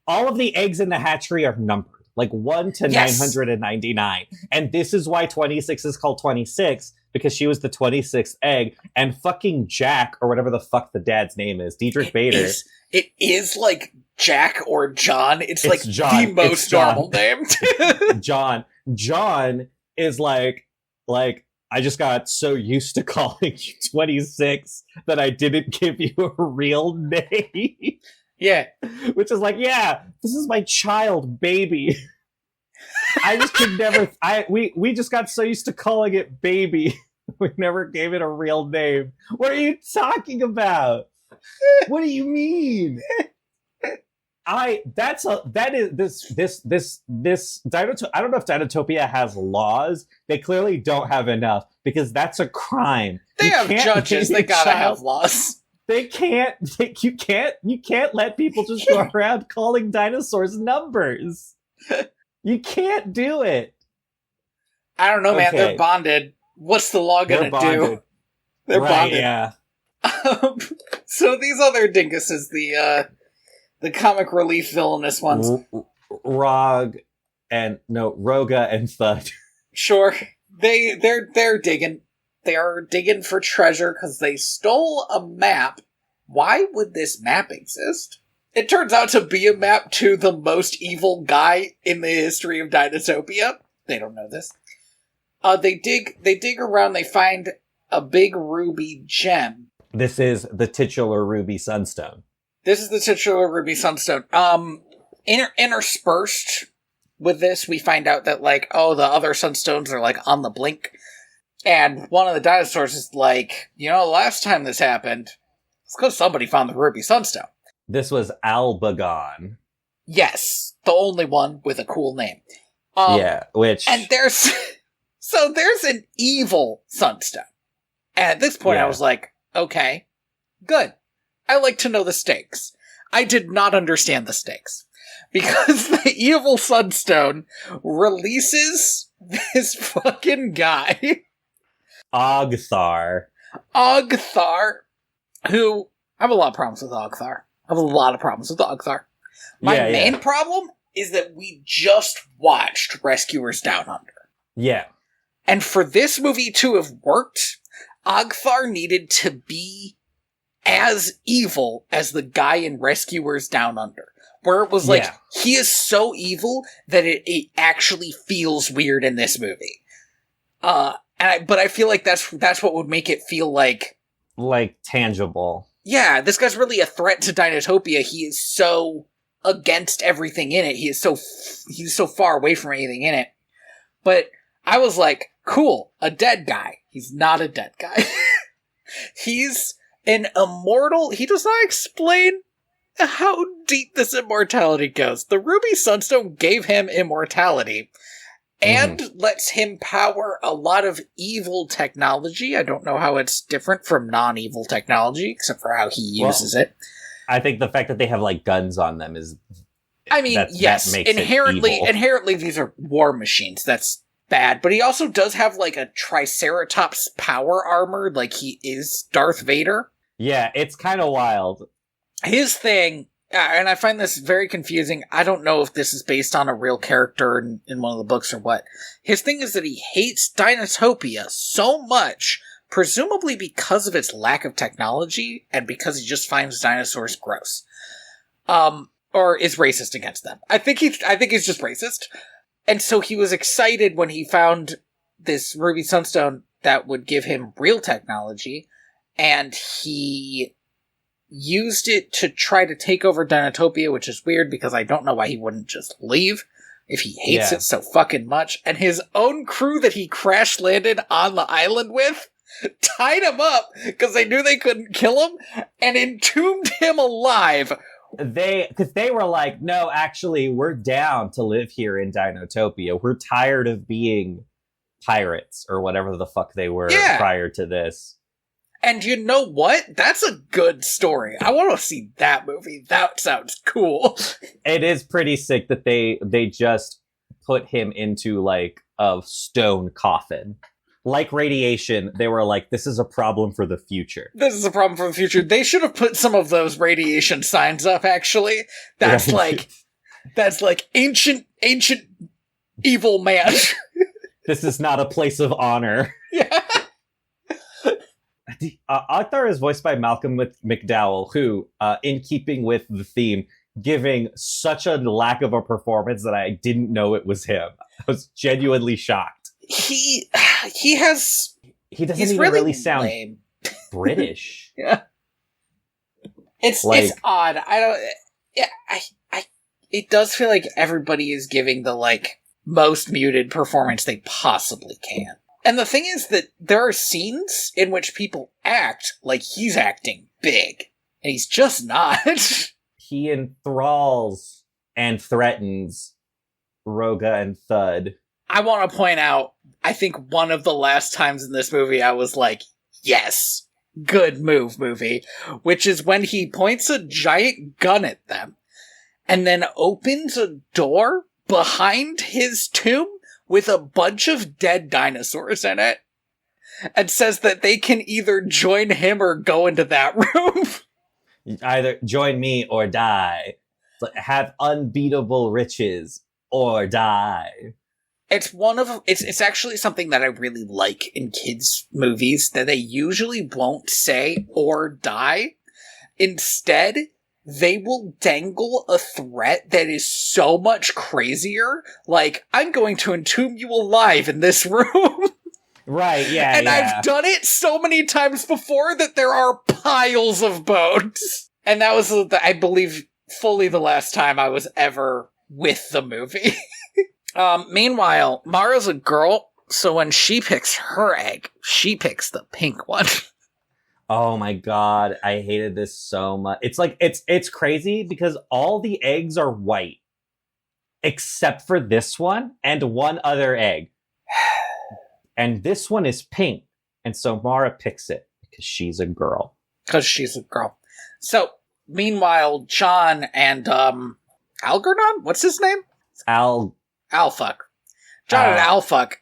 All of the eggs in the hatchery are numbered, like 1 to 999. And this is why 26 is called 26, because she was the 26th egg, and fucking Jack, or whatever the fuck the dad's name is, Diedrich Bader. It is like Jack or John. It's like John. The most normal name. John is like, I just got so used to calling you 26 that I didn't give you a real name. Yeah. Which is like, yeah, this is my child, baby. I just could never, we just got so used to calling it baby. We never gave it a real name. What are you talking about? What do you mean? I don't know if Dinotopia has laws. They clearly don't have enough, because that's a crime. They have judges. They gotta have laws. You can't let people just go around calling dinosaurs numbers. You can't do it. I don't know, man. They're bonded. What's the law gonna do? They're bonded. Yeah. So these other dinguses, the comic relief villainous ones, Roga and Thud. Sure, they're digging. They are digging for treasure because they stole a map. Why would this map exist? It turns out to be a map to the most evil guy in the history of Dinotopia. They don't know this. They dig around. They find a big ruby gem. This is the titular ruby sunstone. This is the titular ruby sunstone. Interspersed with this, we find out that, like, the other sunstones are, like, on the blink. And one of the dinosaurs is like, the last time this happened, it's because somebody found the ruby sunstone. This was Albagon. Yes, the only one with a cool name. And there's an evil sunstone. And at this point, I was like, okay, good. I like to know the stakes. I did not understand the stakes. Because the evil sunstone releases this fucking guy. Ogthar, who... I have a lot of problems with Ogthar. My main problem is that we just watched Rescuers Down Under. Yeah. And for this movie to have worked, Ogthar needed to be as evil as the guy in Rescuers Down Under. Where it was like, he is so evil that it actually feels weird in this movie. But I feel like that's what would make it feel like tangible. Yeah, this guy's really a threat to Dinotopia. He is so against everything in it. He's so far away from anything in it. But I was like, cool, a dead guy. He's not a dead guy. He's an immortal. He does not explain how deep this immortality goes. The Ruby Sunstone gave him immortality and lets him power a lot of evil technology. I don't know how it's different from non-evil technology, except for how he uses it. I think the fact that they have, like, guns on them is... I mean, yes, that makes inherently these are war machines. That's bad. But he also does have, like, a Triceratops power armor, like he is Darth Vader. Yeah, it's kind of wild. His thing, and I find this very confusing, I don't know if this is based on a real character in one of the books or what. His thing is that he hates Dinotopia so much, presumably because of its lack of technology, and because he just finds dinosaurs gross. Or is racist against them. I think he's just racist. And so he was excited when he found this Ruby Sunstone that would give him real technology, and he used it to try to take over Dinotopia, which is weird because I don't know why he wouldn't just leave if he hates it so fucking much. And his own crew that he crash landed on the island with tied him up because they knew they couldn't kill him and entombed him alive. Because they were like, no, actually, we're down to live here in Dinotopia. We're tired of being pirates or whatever the fuck they were prior to this. And you know what? That's a good story. I want to see that movie. That sounds cool. It is pretty sick that they just put him into, like, a stone coffin. Like radiation, they were like, this is a problem for the future. This is a problem for the future. They should have put some of those radiation signs up, actually. That's like ancient evil man. This is not a place of honor. Yeah. Arthur is voiced by Malcolm McDowell, who, in keeping with the theme, giving such a lack of a performance that I didn't know it was him. I was genuinely shocked. He doesn't even really sound lame. British. Yeah. It's odd. It does feel like everybody is giving the, like, most muted performance they possibly can. And the thing is that there are scenes in which people act like he's acting big, and he's just not. He enthralls and threatens Roga and Thud. I want to point out, I think one of the last times in this movie I was like, yes, good move, movie, which is when he points a giant gun at them and then opens a door behind his tomb with a bunch of dead dinosaurs in it and says that they can either join him or go into that room. Either join me or die. Have unbeatable riches or die. It's actually something that I really like in kids' movies, that they usually won't say or die. Instead, they will dangle a threat that is so much crazier. Like, I'm going to entomb you alive in this room. Right, yeah, and I've done it so many times before that there are piles of bones. And that was, I believe, fully the last time I was ever with the movie. Meanwhile, Mara's a girl, so when she picks her egg, she picks the pink one. Oh my god, I hated this so much. It's like, it's crazy because all the eggs are white. Except for this one and one other egg. And this one is pink. And so Mara picks it because she's a girl. Because she's a girl. So, meanwhile, John and, Algernon? What's his name? Alfuck. John and Alfuck.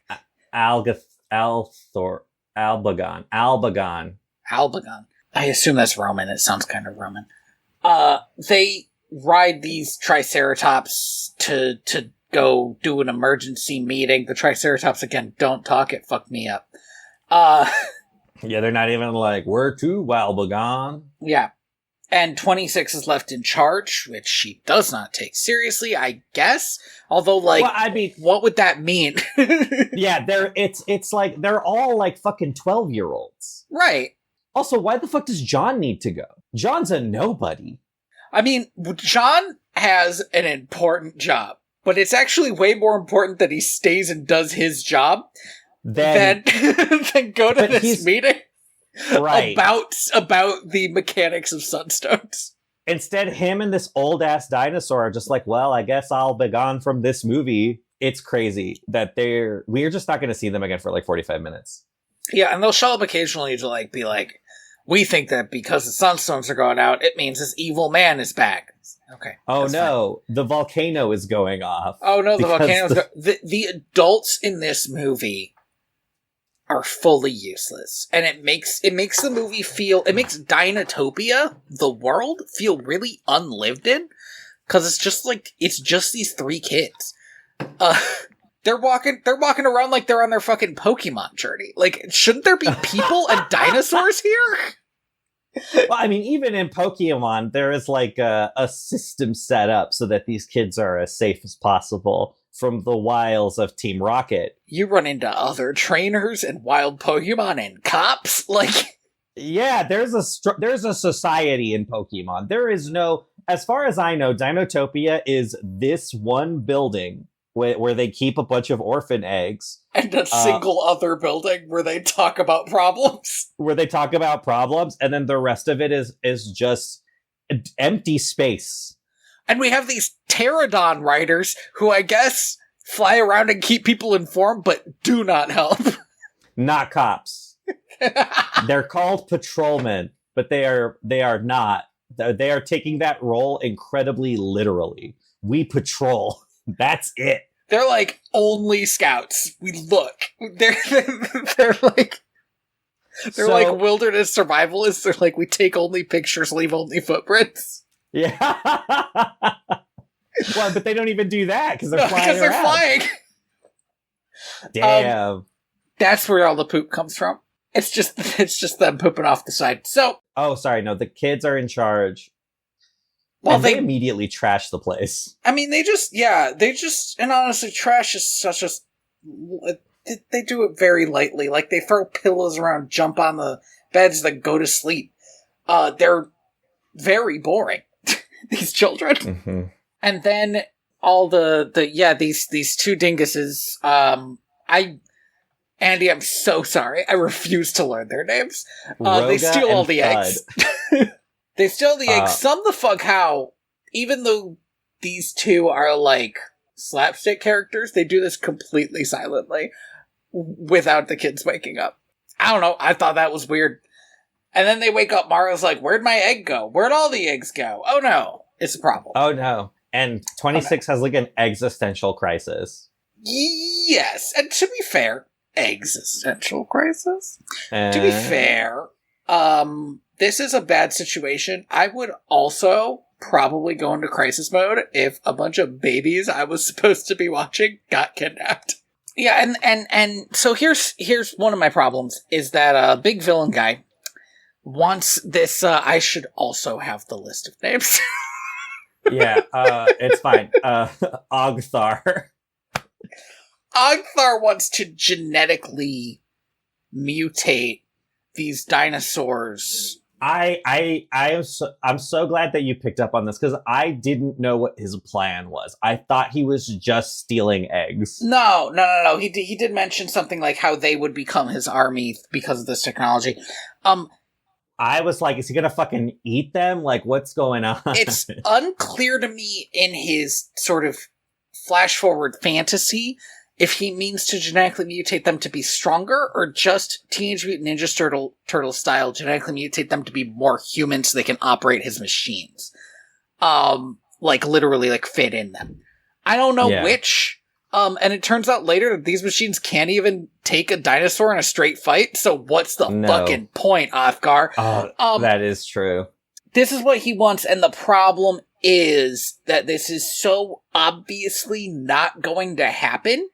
Albagon. I assume that's Roman. It sounds kind of Roman. They ride these Triceratops to go do an emergency meeting. The Triceratops, again, don't talk. It fucked me up. Yeah, they're not even like, we're to Albagon. Yeah. And 26 is left in charge, which she does not take seriously, I guess. Although, like, well, I mean, what would that mean? Yeah, it's like, they're all, like, fucking 12-year-olds. Right. Also, why the fuck does John need to go? John's a nobody. I mean, John has an important job, but it's actually way more important that he stays and does his job than go to this meeting. Right. About the mechanics of Sunstones. Instead, him and this old ass dinosaur are just like, well, I guess I'll be gone from this movie. It's crazy that we're just not going to see them again for like 45 minutes. Yeah, and they'll show up occasionally to like be like, we think that because the Sunstones are going out, it means this evil man is back. Okay. Oh no, fine. The volcano is going off. Oh no, the volcano is the adults in this movie are fully useless. And it makes the movie it makes Dinotopia, the world, feel really unlived in. Cause it's just these three kids. They're walking around like they're on their fucking Pokemon journey. Like, shouldn't there be people and dinosaurs here? Well, I mean, even in Pokemon, there is like a system set up so that these kids are as safe as possible from the wiles of Team Rocket. You run into other trainers and wild Pokemon and cops, like... Yeah, there's a society in Pokemon. There is no... As far as I know, Dinotopia is this one building where they keep a bunch of orphan eggs. And a single other building where they talk about problems. Where they talk about problems, and then the rest of it is just empty space. And we have these pterodon riders who I guess fly around and keep people informed, but do not help. Not cops. They're called patrolmen, but they are not. They are taking that role incredibly literally. We patrol. That's it. They're like only scouts. We look. They're like wilderness survivalists. They're like, we take only pictures, leave only footprints. Yeah. Well, but they don't even do that because they're flying. Because they're flying. Damn. That's where all the poop comes from. It's just them pooping off the side. So. Oh, sorry. No, the kids are in charge. Well, they immediately trash the place. I mean, and honestly, trash is such a, they do it very lightly. Like, they throw pillows around, jump on the beds, then go to sleep. They're very boring, these children. Mm-hmm. And then all these two dinguses, Andy, I'm so sorry. I refuse to learn their names. They steal all the eggs. They steal the eggs. Some the fuck how, even though these two are like slapstick characters, they do this completely silently without the kids waking up. I don't know. I thought that was weird. And then they wake up. Mara's like, where'd my egg go? Where'd all the eggs go? Oh no. It's a problem. Oh no. And 26 has like an existential crisis. Yes. And to be fair, existential crisis? To be fair, this is a bad situation. I would also probably go into crisis mode if a bunch of babies I was supposed to be watching got kidnapped. Yeah, and so here's one of my problems, is that big villain guy wants this, I should also have the list of names. Yeah, it's fine. Ogthar. Ogthar wants to genetically mutate these dinosaurs. I'm so glad that you picked up on this, because I didn't know what his plan was. I thought he was just stealing eggs. No. He did mention something like how they would become his army because of this technology. I was like, is he gonna fucking eat them? Like, what's going on? It's unclear to me in his sort of flash forward fantasy if he means to genetically mutate them to be stronger, or just Teenage Mutant Ninja Turtle style genetically mutate them to be more human so they can operate his machines. Like literally like fit in them. I don't know which. And it turns out later that these machines can't even take a dinosaur in a straight fight, so what's the fucking point, Othgar? That is true. This is what he wants, and the problem is that this is so obviously not going to happen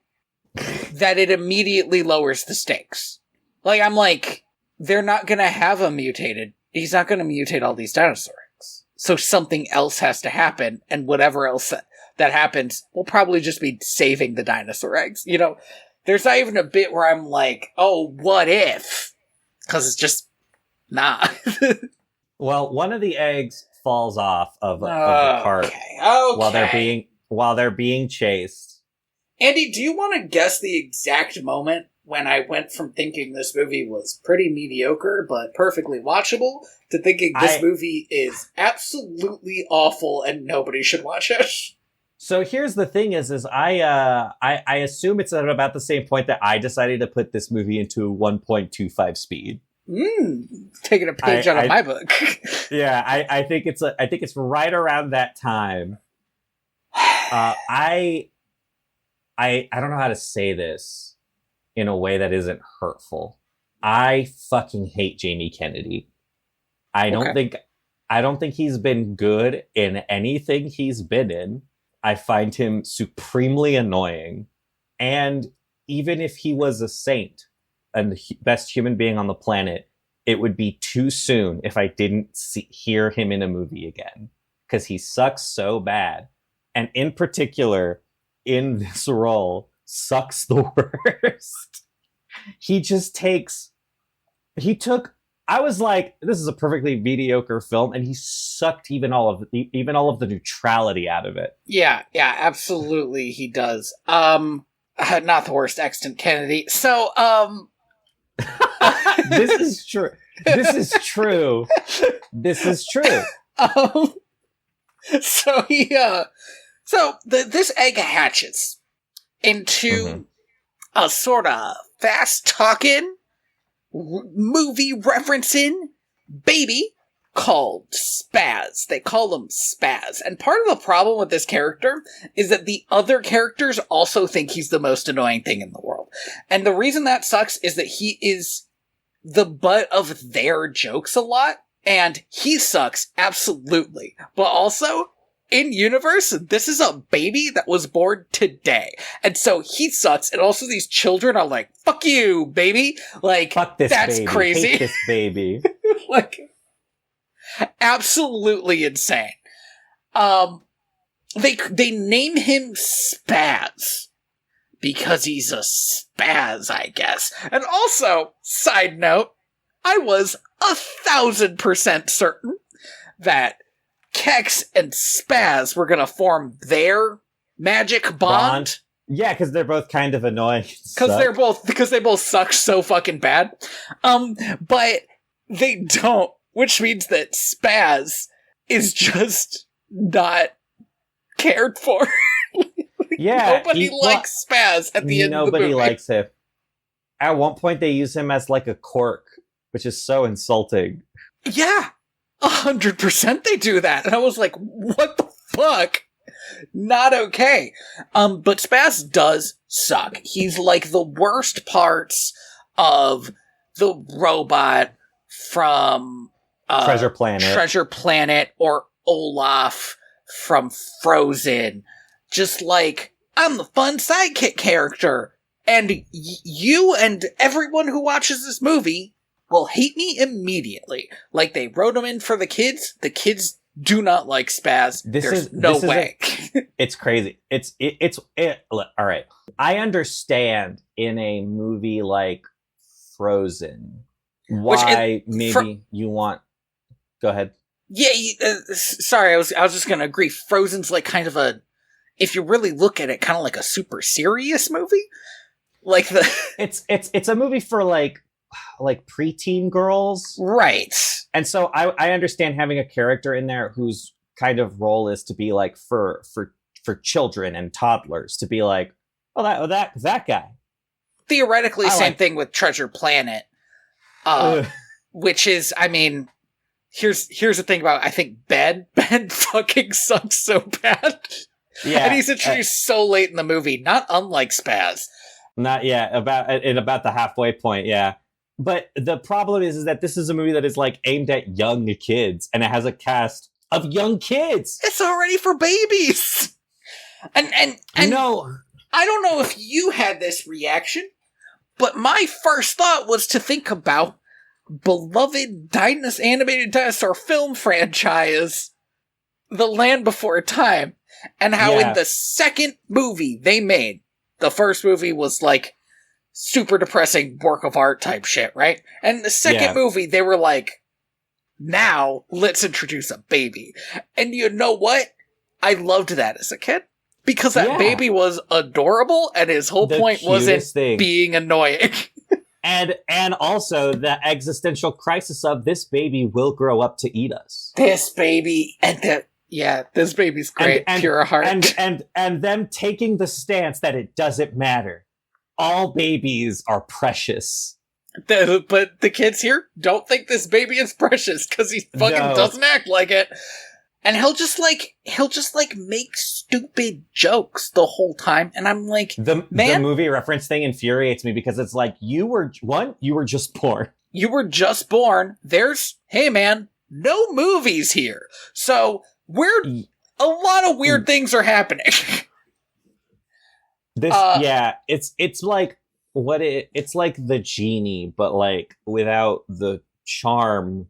that it immediately lowers the stakes. Like, I'm like, they're not gonna have he's not gonna mutate all these dinosaur eggs. So something else has to happen, and whatever else that happens will probably just be saving the dinosaur eggs. You know, there's not even a bit where I'm like, oh, what if? Because it's just not. Well, one of the eggs falls off of the cart while they're being chased. Andy, do you want to guess the exact moment when I went from thinking this movie was pretty mediocre but perfectly watchable to thinking this movie is absolutely awful and nobody should watch it. So here's the thing is I assume it's at about the same point that I decided to put this movie into 1.25 speed. Taking a page out of my book. Yeah, I think it's right around that time. I don't know how to say this in a way that isn't hurtful. I fucking hate Jamie Kennedy. I don't think he's been good in anything he's been in. I find him supremely annoying. And even if he was a saint and the best human being on the planet, it would be too soon if I didn't hear him in a movie again. Because he sucks so bad. And in particular, in this role, sucks the worst. I was like, this is a perfectly mediocre film, and he sucked even all of the neutrality out of it. Yeah, absolutely he does. Not the worst extant Kennedy. So, This is true. This this egg hatches into a sort of fast-talking, movie-referencing baby called Spaz. They call him Spaz. And part of the problem with this character is that the other characters also think he's the most annoying thing in the world. And the reason that sucks is that he is the butt of their jokes a lot, and he sucks, absolutely. But also, in universe, this is a baby that was born today. And so he sucks, and also these children are like, fuck you, baby. Like, fuck this that's baby. crazy. Hate this baby. Like, absolutely insane. They name him Spaz because he's a spaz, I guess. And also, side note, I was 1,000% certain that Kex and Spaz were gonna form their magic bond. Yeah, because they're both kind of annoying. Because they both suck so fucking bad. But they don't, which means that Spaz is just not cared for. Yeah, nobody likes Spaz at the end of the movie. Nobody likes him. At one point, they use him as like a cork, which is so insulting. Yeah, 100% they do that. And I was like, what the fuck? Not okay. But Spaz does suck. He's like the worst parts of the robot from Treasure Planet or Olaf from Frozen. Just like, I'm the fun sidekick character. And you and everyone who watches this movie will hate me immedight. Like, they wrote him in for the kids. The kids do not like Spaz. There's no way. It's crazy. All right. I understand in a movie like Frozen why you want. Go ahead. Yeah. Sorry, I was just gonna agree. Frozen's like kind of if you really look at it, kind of like a super serious movie. Like it's a movie for like preteen girls, right? And so I understand having a character in there whose kind of role is to be like for children and toddlers, to be like, oh, that guy. Theoretically, same thing with Treasure Planet, which is, I mean, here's the thing about, I think Ben fucking sucks so bad. Yeah, and he's introduced so late in the movie, not unlike Spaz. About the halfway point, yeah. But the problem is that this is a movie that is like aimed at young kids, and it has a cast of young kids. It's already for babies. And no, I don't know if you had this reaction, but my first thought was to think about beloved animated dinosaur film franchise, The Land Before Time, and how in the second movie they made, the first movie was like super depressing work of art type shit, right? And the second movie, they were like, now let's introduce a baby. And you know what? I loved that as a kid because that baby was adorable, and his whole point wasn't being annoying. And also the existential crisis of this baby will grow up to eat us. This baby, this baby's great, pure heart. And them taking the stance that it doesn't matter. All babies are precious. But the kids here don't think this baby is precious because he fucking doesn't act like it. And he'll just make stupid jokes the whole time. And I'm like, the movie reference thing infuriates me because it's like, you were just born. You were just born. Hey man, no movies here. So a lot of weird things are happening. It's like it's like the genie, but like without the charm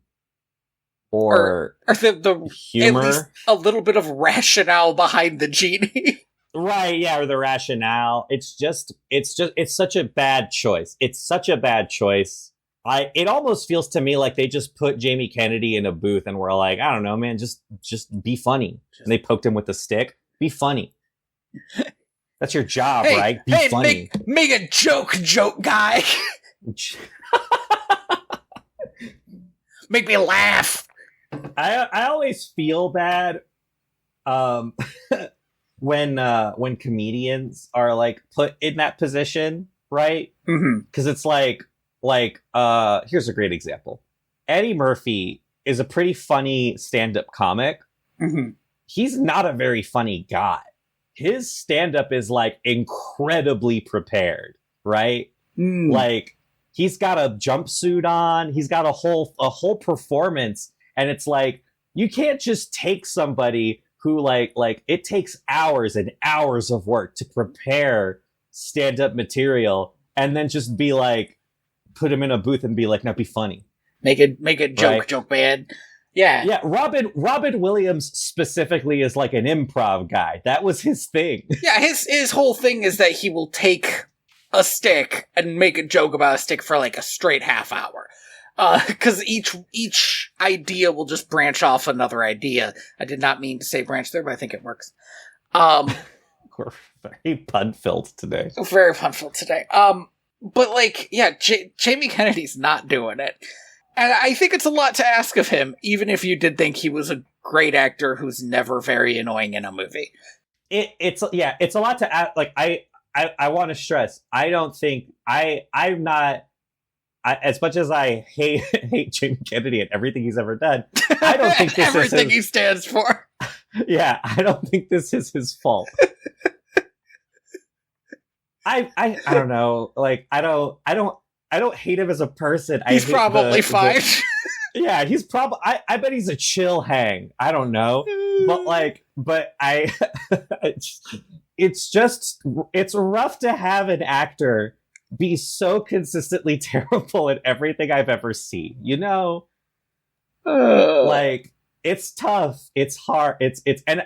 or the humor, at least a little bit of rationale behind the genie. Right, yeah, or the rationale. It's such a bad choice. It's such a bad choice. It almost feels to me like they just put Jamie Kennedy in a booth and were like, I don't know, man, just be funny. And they poked him with a stick. Be funny. That's your job, right? Be funny. Make a joke, guy. Make me laugh. I always feel bad when comedians are like put in that position, right? Because it's like here's a great example. Eddie Murphy is a pretty funny stand-up comic. He's not a very funny guy. His stand-up is like incredibly prepared, right? Like he's got a jumpsuit on, he's got a whole performance, and it's like you can't just take somebody who like it takes hours and hours of work to prepare stand-up material and then just be like, put him in a booth and be like, now be funny. Make a joke, man. Yeah. Yeah, Robin Williams specifically is like an improv guy. That was his thing. Yeah, his whole thing is that he will take a stick and make a joke about a stick for like a straight half hour. Because each idea will just branch off another idea. I did not mean to say branch there, but I think it works. We're very pun-filled today. Very pun-filled today. But like, yeah, Jamie Kennedy's not doing it. And I think it's a lot to ask of him, even if you did think he was a great actor who's never very annoying in a movie. It's a lot to ask. Like, I want to stress, I don't think, I'm not, as much as I hate Jamie Kennedy and everything he's ever done, I don't think this everything he stands for. Yeah, I don't think this is his fault. I don't know. Like, I don't hate him as a person. He's probably fine. Yeah, he's probably. I bet he's a chill hang. I don't know, but it's rough to have an actor be so consistently terrible at everything I've ever seen. You know, like it's tough. It's hard. It's and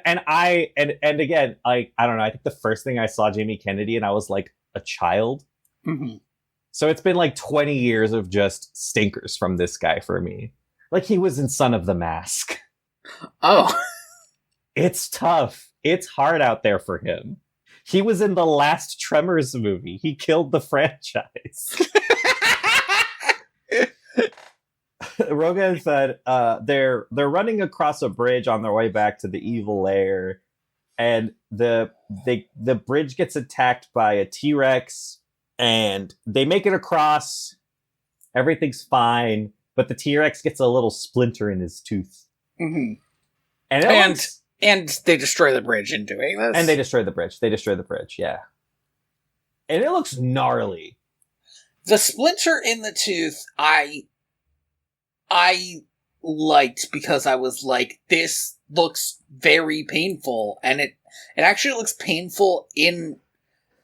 again, like I don't know. I think the first thing I saw Jamie Kennedy and I was like a child. So it's been like 20 years of just stinkers from this guy for me. Like he was in Son of the Mask. Oh. It's tough. It's hard out there for him. He was in the last Tremors movie. He killed the franchise. Rogan said they're running across a bridge on their way back to the evil lair, and the bridge gets attacked by a T-Rex. And they make it across. Everything's fine. But the T-Rex gets a little splinter in his tooth. And they destroy the bridge in doing this. And they destroy the bridge. Yeah. And it looks gnarly. The splinter in the tooth, I liked because I was like, this looks very painful. And it actually looks painful in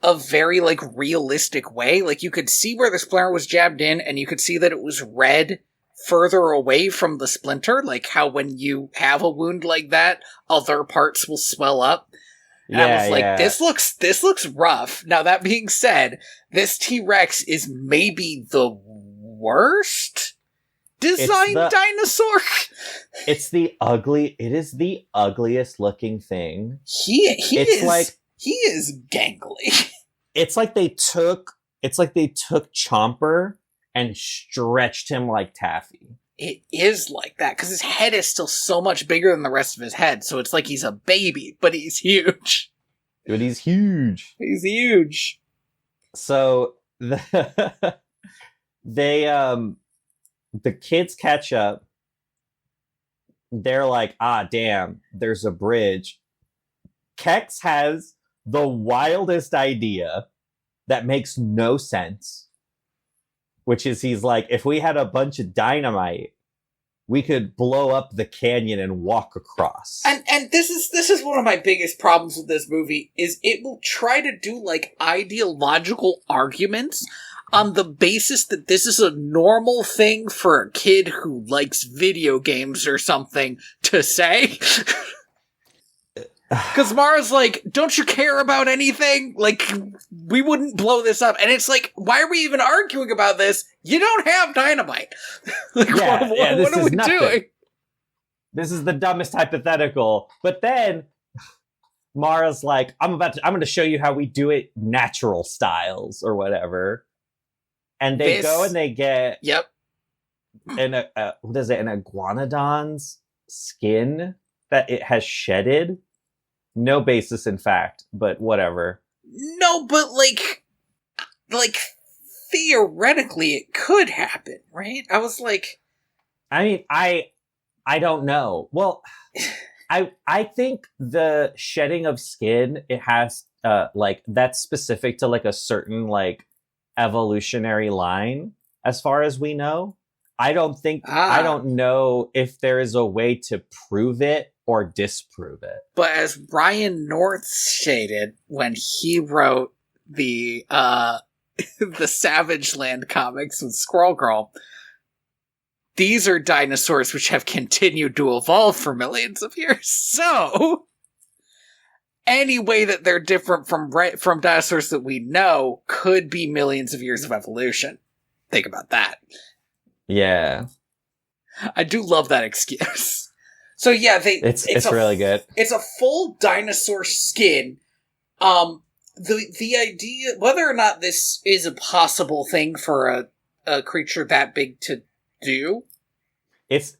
a very, like, realistic way. Like, you could see where the splinter was jabbed in, and you could see that it was red further away from the splinter, like how when you have a wound like that, other parts will swell up. And I was like, this looks rough. Now, that being said, this T-Rex is maybe the worst designed dinosaur. It is the ugliest looking thing. He is like He is gangly. It's like they took Chomper and stretched him like taffy. It is like that, because his head is still so much bigger than the rest of his head, so it's like he's a baby, but he's huge. But he's huge. He's huge. So the kids catch up. They're like, damn, there's a bridge. Kex has the wildest idea that makes no sense, which is he's like, if we had a bunch of dynamite, we could blow up the canyon and walk across. And this is one of my biggest problems with this movie, is it will try to do, like, ideological arguments on the basis that this is a normal thing for a kid who likes video games or something to say. Because Mara's like, don't you care about anything? Like, we wouldn't blow this up. And it's like, why are we even arguing about this? You don't have dynamite. Like, what are we doing? This is the dumbest hypothetical. But then Mara's like, I'm going to show you how we do it natural styles or whatever. And they go and they get an iguanodon's skin that it has shedded. No basis in fact, but whatever. No, but like theoretically it could happen, right? I was like, I mean, I don't know. Well, I think the shedding of skin, it has like that's specific to like a certain like evolutionary line as far as we know. I don't know if there is a way to prove it or disprove it. But as Ryan North stated when he wrote the the Savage Land comics with Squirrel Girl, these are dinosaurs which have continued to evolve for millions of years. So any way that they're different from dinosaurs that we know could be millions of years of evolution. Think about that. Yeah. I do love that excuse. So yeah, it's really good. It's a full dinosaur skin. The idea, whether or not this is a possible thing for a creature that big to do, it's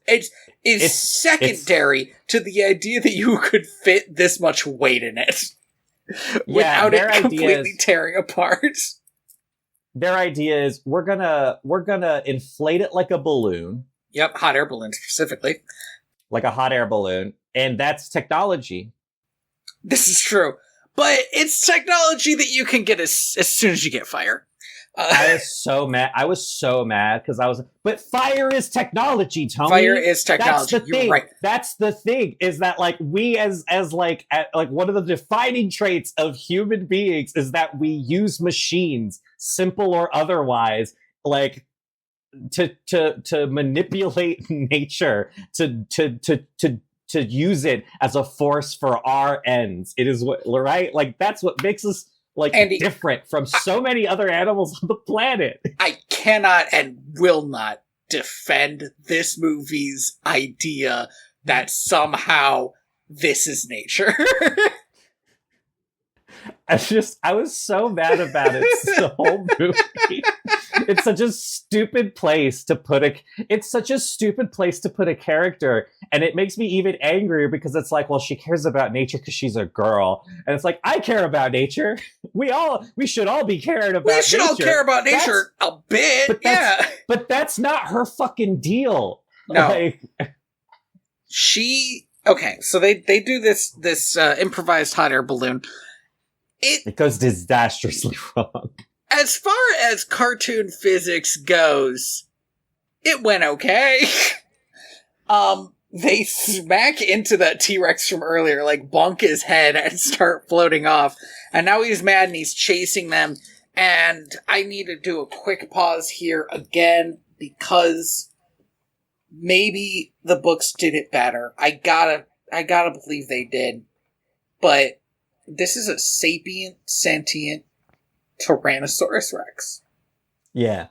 secondary to the idea that you could fit this much weight in it without it completely tearing apart. Their idea is we're gonna inflate it like a balloon. Yep, hot air balloon specifically. Like a hot air balloon, and that's technology. This is true. But it's technology that you can get as soon as you get fire. I was so mad because but fire is technology, Tony. Fire is technology. That's the thing. Right. That's the thing, is that like we as like one of the defining traits of human beings is that we use machines, simple or otherwise, like to manipulate nature, to use it as a force for our ends. It is what, right? Like that's what makes us like Andy, different from so many other animals on the planet. I cannot and will not defend this movie's idea that somehow this is nature. I was so mad about it the whole movie. It's such a stupid place to put a character, and it makes me even angrier because it's like, well, she cares about nature because she's a girl, and it's like, I care about nature. We should all be caring about nature. We should all care about nature a bit, but that's not her fucking deal. No. Okay, so they do this improvised hot air balloon. It goes disastrously wrong. As far as cartoon physics goes, it went okay. They smack into that T-Rex from earlier, like bonk his head and start floating off. And now he's mad and he's chasing them. And I need to do a quick pause here again because maybe the books did it better. I gotta believe they did. But this is a sapient, sentient Tyrannosaurus Rex. Yeah.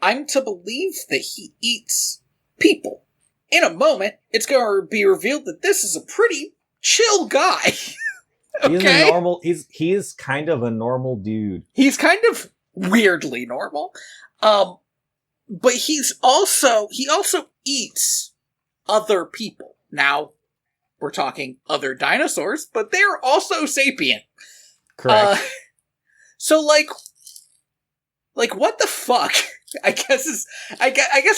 I'm to believe that he eats people. In a moment, it's going to be revealed that this is a pretty chill guy. He's a Okay. normal. He's kind of a normal dude. He's kind of weirdly normal. But he also eats other people. Now, we're talking other dinosaurs, but they're also sapient. Correct. So like what the fuck? I guess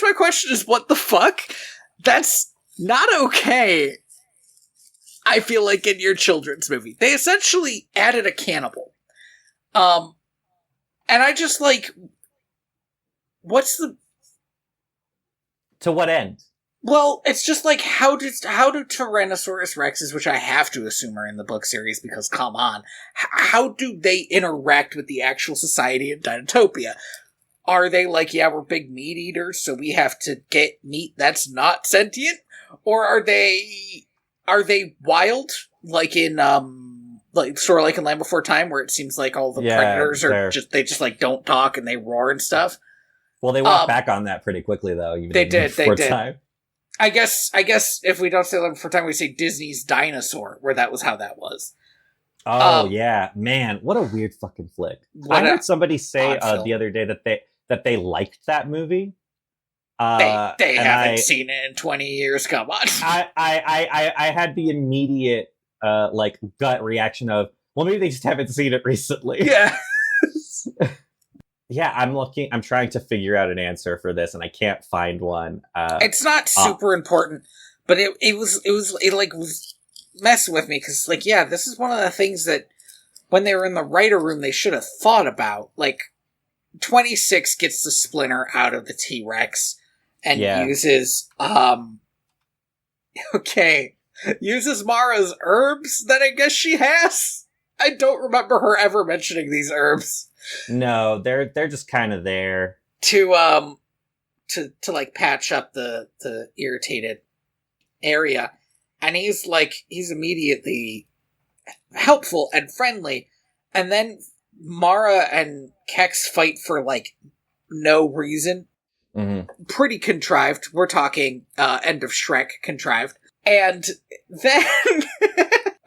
my question is what the fuck? That's not okay. I feel like in your children's movie. They essentially added a cannibal. And I just like, what's the... To what end? Well, it's just like, how do Tyrannosaurus Rexes, which I have to assume are in the book series because come on, how do they interact with the actual society of Dinotopia? Are they like, yeah, we're big meat eaters, so we have to get meat that's not sentient? Or are they wild, like in sort of like in Land Before Time, where it seems like all the predators are they just like don't talk and they roar and stuff? Well, they walked back on that pretty quickly, though. They did. Time. I guess if we don't say Land Before Time, we say Disney's Dinosaur, where that was how that was. Oh yeah, man, what a weird fucking flick! I heard somebody say the other day that they liked that movie. They haven't seen it in 20 years. Come on. I had the immediate like gut reaction of, well, maybe they just haven't seen it recently. Yeah. Yeah, I'm trying to figure out an answer for this, and I can't find one. It's not super important, but it was messing with me because, like, yeah, this is one of the things that when they were in the writer room they should have thought about. Like, 26 gets the splinter out of the T-Rex and uses uses Mara's herbs that I guess she has. I don't remember her ever mentioning these herbs. No, they're just kind of there to like patch up the irritated area, and he's immediately helpful and friendly, and then Mara and Kex fight for like no reason. Mm-hmm. Pretty contrived. We're talking end of Shrek contrived, and then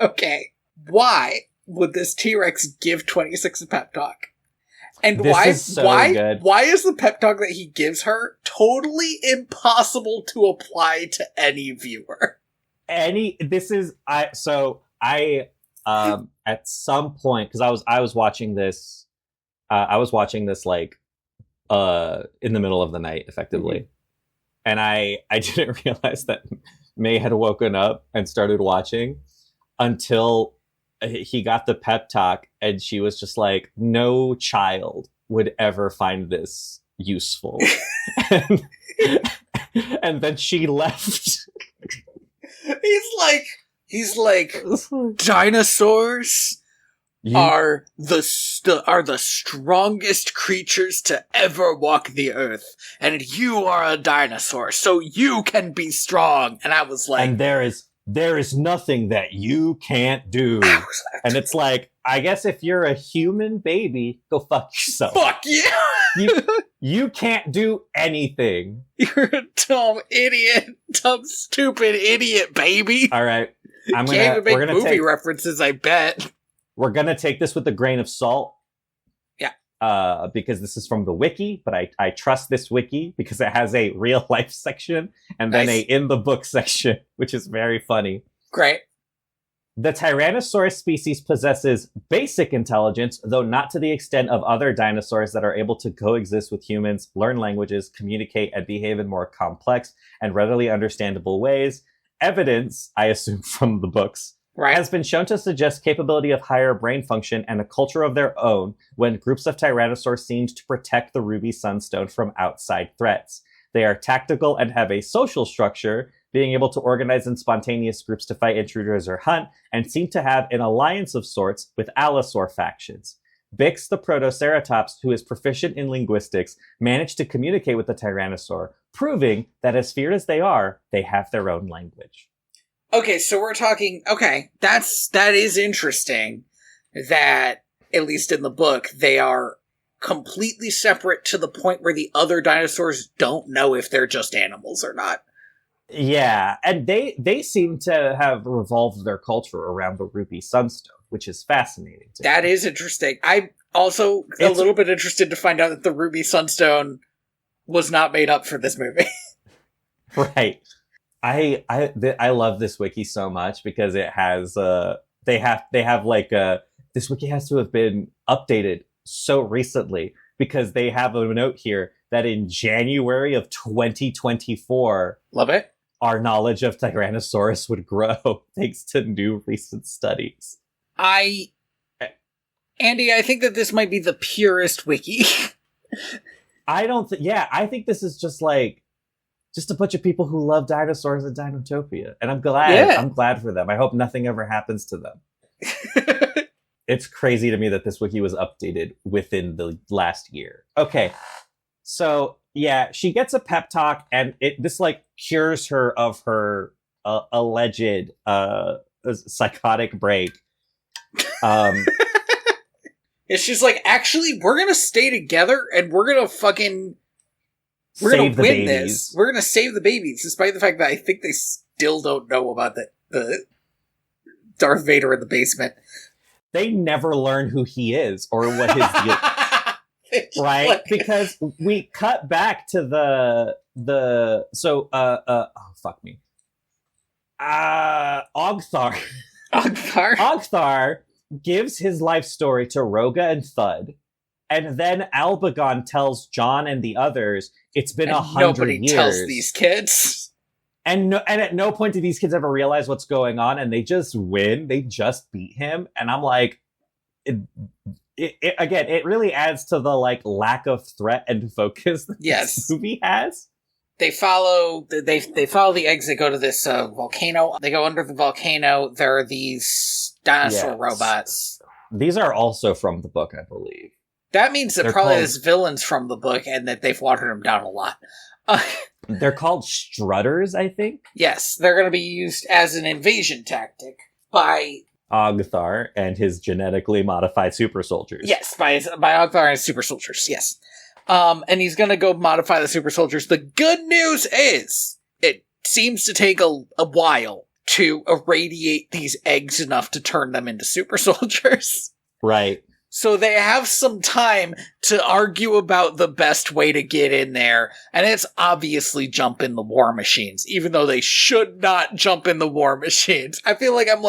okay, why would this T-Rex give 26 a pep talk? And why is the pep talk that he gives her totally impossible to apply to any viewer? At some point, because I was watching this like in the middle of the night, effectively. Mm-hmm. And I didn't realize that May had woken up and started watching until he got the pep talk, and she was just like, no child would ever find this useful. and then she left. He's like, dinosaurs are the strongest creatures to ever walk the earth, and you are a dinosaur, so you can be strong. And I was like, and there is nothing that you can't do. And it's like, I guess if you're a human baby, go fuck yourself. Fuck yeah! You can't do anything. You're a dumb idiot. Dumb, stupid idiot, baby. All right. We're gonna make movie references, I bet. We're gonna take this with a grain of salt. Yeah. Because this is from the wiki, but I trust this wiki because it has a real life section and then a in the book section, which is very funny. Great. The Tyrannosaurus species possesses basic intelligence, though not to the extent of other dinosaurs that are able to coexist with humans, learn languages, communicate, and behave in more complex and readily understandable ways. Evidence, I assume from the books, has been shown to suggest capability of higher brain function and a culture of their own when groups of tyrannosaurs seemed to protect the ruby sunstone from outside threats. They are tactical and have a social structure, being able to organize in spontaneous groups to fight intruders or hunt, and seem to have an alliance of sorts with allosaur factions. Bix, the Protoceratops, who is proficient in linguistics, managed to communicate with the Tyrannosaur, proving that as feared as they are, they have their own language. Okay, so we're talking... Okay, that is interesting that, at least in the book, they are completely separate to the point where the other dinosaurs don't know if they're just animals or not. Yeah, and they seem to have revolved their culture around the ruby sunstone, which is fascinating to That me. is interesting. I'm also a little bit interested to find out that the ruby sunstone was not made up for this movie. Right. I love this wiki so much because it has they have like this wiki has to have been updated so recently because they have a note here that in January of 2024 Love it. our knowledge of Tyrannosaurus would grow thanks to new recent studies. Andy, I think that this might be the purest wiki. I think this is just a bunch of people who love dinosaurs and Dinotopia. And I'm glad. Yeah. I'm glad for them. I hope nothing ever happens to them. It's crazy to me that this wiki was updated within the last year. Okay. So, yeah, she gets a pep talk and this cures her of her alleged psychotic break. She's like, actually, we're gonna stay together and we're gonna win babies. this. We're gonna save the babies, despite the fact that I think they still don't know about the Darth Vader in the basement. They never learn who he is or what his deal. Right? Because we cut back to fuck me. Ogthar. Ogthar gives his life story to Roga and Thud, and then Albagon tells John and the others it's been 100 years. Nobody tells these kids. And at no point do these kids ever realize what's going on, and they just win. They just beat him, and I'm like, it really adds to the lack of threat and focus that this movie has. They follow the eggs that go to this volcano. They go under the volcano. There are these dinosaur robots. These are also from the book, I believe. That means that probably there's villains from the book and that they've watered them down a lot. They're called strutters, I think? Yes, they're going to be used as an invasion tactic by Ogthar and his genetically modified super soldiers. Yes, by Ogthar and his super soldiers, yes. And he's going to go modify the super soldiers. The good news is, it seems to take a while to irradiate these eggs enough to turn them into super soldiers. Right. So they have some time to argue about the best way to get in there, and it's obviously jump in the war machines, even though they should not jump in the war machines. I feel like I'm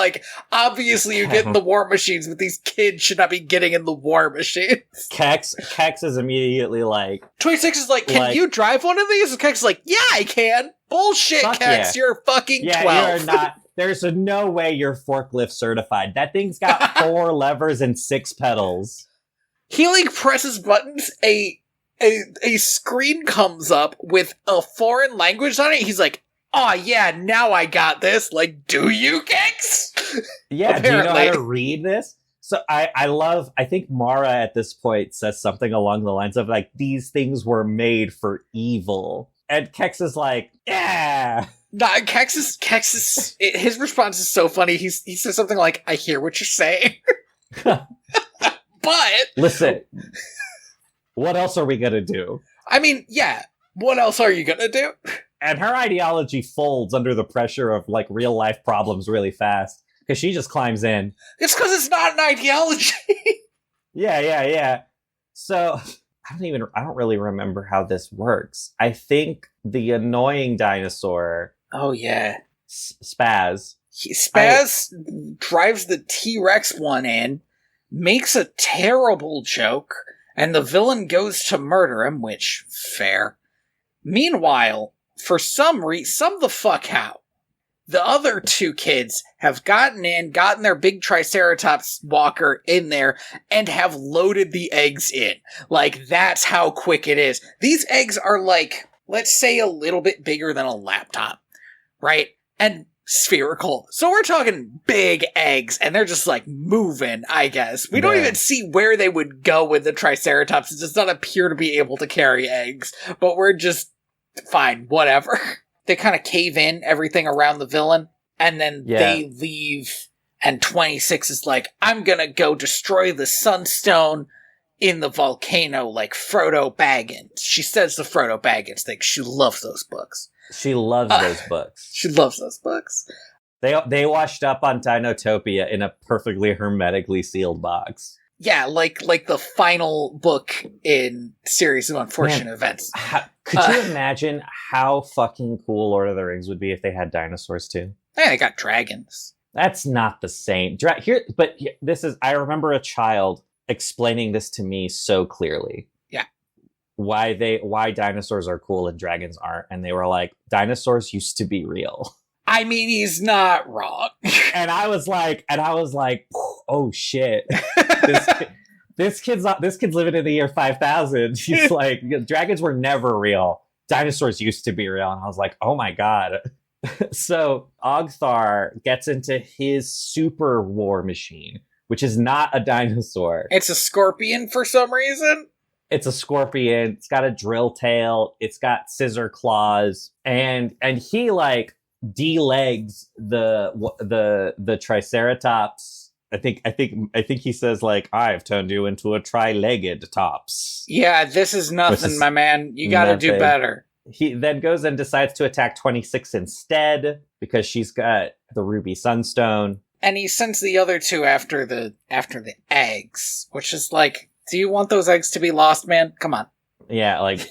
obviously you get in the war machines, but these kids should not be getting in the war machines. Kex is immediately like... 26 is like, can you drive one of these? And Kex is like, yeah, I can. Bullshit, Kex, you're fucking 12. You're not... There's no way you're forklift certified. That thing's got 4 levers and 6 pedals. He presses buttons, a screen comes up with a foreign language on it. He's like, oh yeah, now I got this. Do you, Kex? Yeah, do you know how to read this? So I think Mara at this point says something along the lines of these things were made for evil. And Kex is like, yeah. Nah, Kex his response is so funny. He says something like, I hear what you're saying. But listen, what else are we gonna do? I mean, yeah, what else are you gonna do? And her ideology folds under the pressure of real life problems really fast because she just climbs in. It's because it's not an ideology. Yeah. So I don't really remember how this works. I think the annoying dinosaur. Oh yeah, Spaz. Spaz drives the T-Rex one in, makes a terrible joke, and the villain goes to murder him, which, fair. Meanwhile, for some the fuck how, the other 2 kids have gotten their big Triceratops walker in there, and have loaded the eggs in. That's how quick it is. These eggs are let's say a little bit bigger than a laptop, right? And spherical. So we're talking big eggs, and they're just moving, I guess. We don't even see where they would go with the Triceratops. It does not appear to be able to carry eggs, but we're just fine, whatever. They kind of cave in everything around the villain, and then they leave, and 26 is like, I'm gonna go destroy the Sunstone in the volcano like Frodo Baggins. She says the Frodo Baggins thing. She loves those books. She loves those books. She loves those books. They washed up on Dinotopia in a perfectly hermetically sealed box. Yeah, like the final book in Series of Unfortunate Events. Could you imagine how fucking cool Lord of the Rings would be if they had dinosaurs too? Yeah, they got dragons. That's not the same. This is. I remember a child explaining this to me so clearly. Yeah. Why dinosaurs are cool and dragons aren't, and they were like, dinosaurs used to be real. I mean, he's not wrong. And I was like, oh shit. This kid's living in the year 5000. He's like, dragons were never real. Dinosaurs used to be real. And I was like, oh my God. So Ogthar gets into his super war machine, which is not a dinosaur. It's a scorpion for some reason. It's a scorpion. It's got a drill tail. It's got scissor claws. And he like de-legs the Triceratops. I think he says like, I've turned you into a tri-legged tops. Yeah, this is nothing, my man. You gotta do better. He then goes and decides to attack 26 instead because she's got the Ruby Sunstone. And he sends the other two after the eggs, which is like, do you want those eggs to be lost, man? Come on. Yeah, like.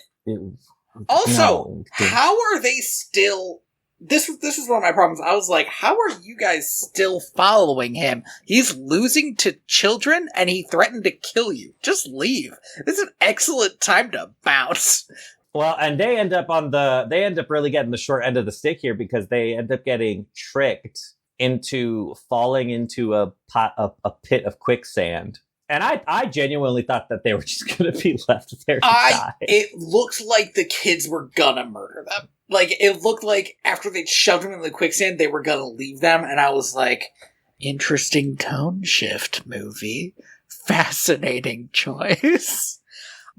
Also, no. How are they still? This is one of my problems. I was like, how are you guys still following him? He's losing to children and he threatened to kill you. Just leave. This is an excellent time to bounce. Well, and they end up really getting the short end of the stick here because they end up getting tricked into falling into a pit of quicksand. And I genuinely thought that they were just going to be left there to die. It looked like the kids were gonna murder them. Like, it looked like after they shoved them in the quicksand, they were gonna leave them. And I was like, interesting tone shift, movie. Fascinating choice.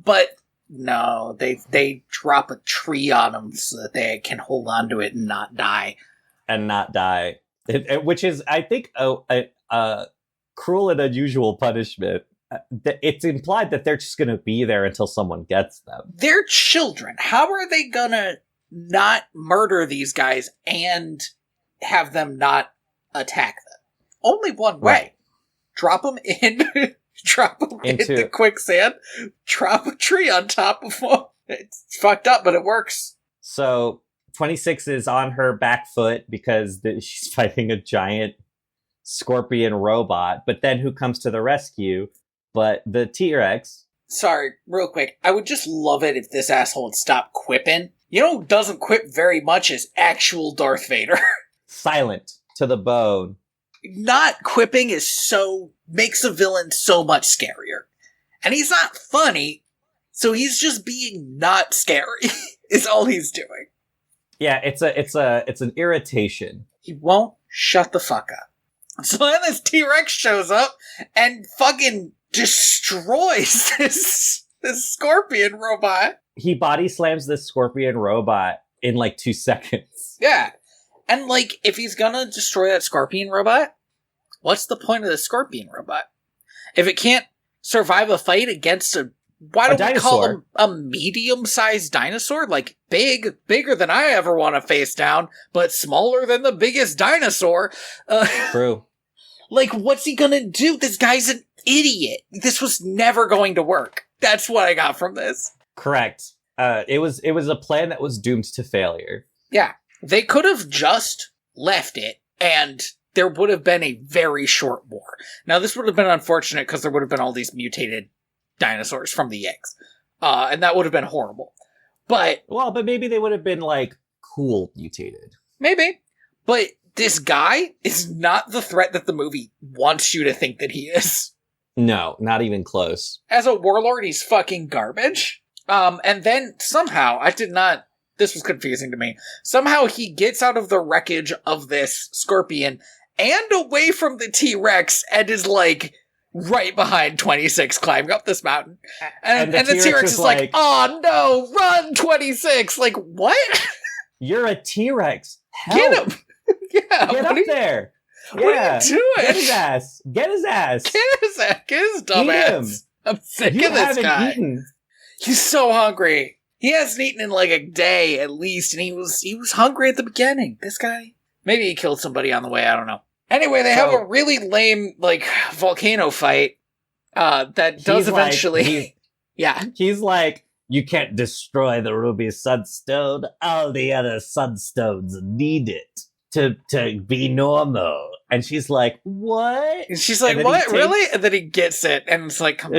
But no, they drop a tree on them so that they can hold on to it and not die. Which is, I think, a cruel and unusual punishment. It's implied that they're just going to be there until someone gets them. They're children. How are they going to not murder these guys and have them not attack them? Only one way. Right. Drop them into quicksand, drop a tree on top of them. It's fucked up, but it works. So 26 is on her back foot because she's fighting a giant scorpion robot, but then who comes to the rescue but the T-Rex? Sorry, real quick. I would just love it if this asshole would stop quipping. You know who doesn't quip very much is actual Darth Vader. Silent to the bone. Not quipping makes a villain so much scarier. And he's not funny, so he's just being not scary, is all he's doing. Yeah, it's an irritation. He won't shut the fuck up. So then this T-Rex shows up and fucking destroys this scorpion robot. He body slams this scorpion robot in like 2 seconds. Yeah. And like, if he's gonna destroy that scorpion robot, what's the point of the scorpion robot? If it can't survive a fight against why don't we call him a medium-sized dinosaur? Like, bigger than I ever want to face down, but smaller than the biggest dinosaur. True. Like, what's he gonna do? This guy's an idiot. This was never going to work. That's what I got from this. Correct. It was a plan that was doomed to failure. Yeah. They could have just left it, and there would have been a very short war. Now, this would have been unfortunate because there would have been all these mutated dinosaurs from the eggs. And that would have been horrible. But maybe they would have been, like, cool mutated. Maybe. But this guy is not the threat that the movie wants you to think that he is. No, not even close. As a warlord, he's fucking garbage. And then somehow, this was confusing to me. Somehow he gets out of the wreckage of this scorpion and away from the T-Rex and is like right behind 26 climbing up this mountain. And the T-Rex is like, oh no, run 26! Like, what? You're a T-Rex. Help. Get him! Yeah, get up there. What are you doing? Get his ass. Get his ass. Get his dumb ass. I'm sick You of this haven't guy. eaten. He's so hungry. He hasn't eaten in like a day at least, and he was hungry at the beginning. This guy. Maybe he killed somebody on the way, I don't know. Anyway, they have a really lame, like, volcano fight that does eventually... Yeah. He's like, you can't destroy the ruby sunstone. All the other sunstones need it to be normal. And she's like, what? And she's like, what? Really? And then he gets it, and it's like, come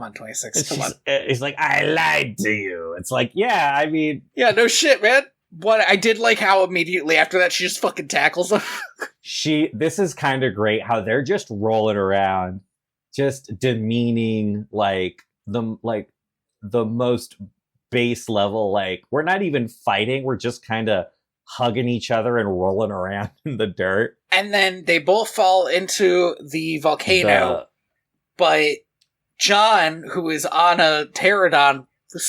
on, 26, come on. He's like, I lied to you. It's like, yeah, I mean... Yeah, no shit, man. What I did like how immediately after that she just fucking tackles him. This is kind of great how they're just rolling around, just demeaning the most base level. Like, we're not even fighting, we're just kind of hugging each other and rolling around in the dirt. And then they both fall into the volcano, but John, who is on a pterodon,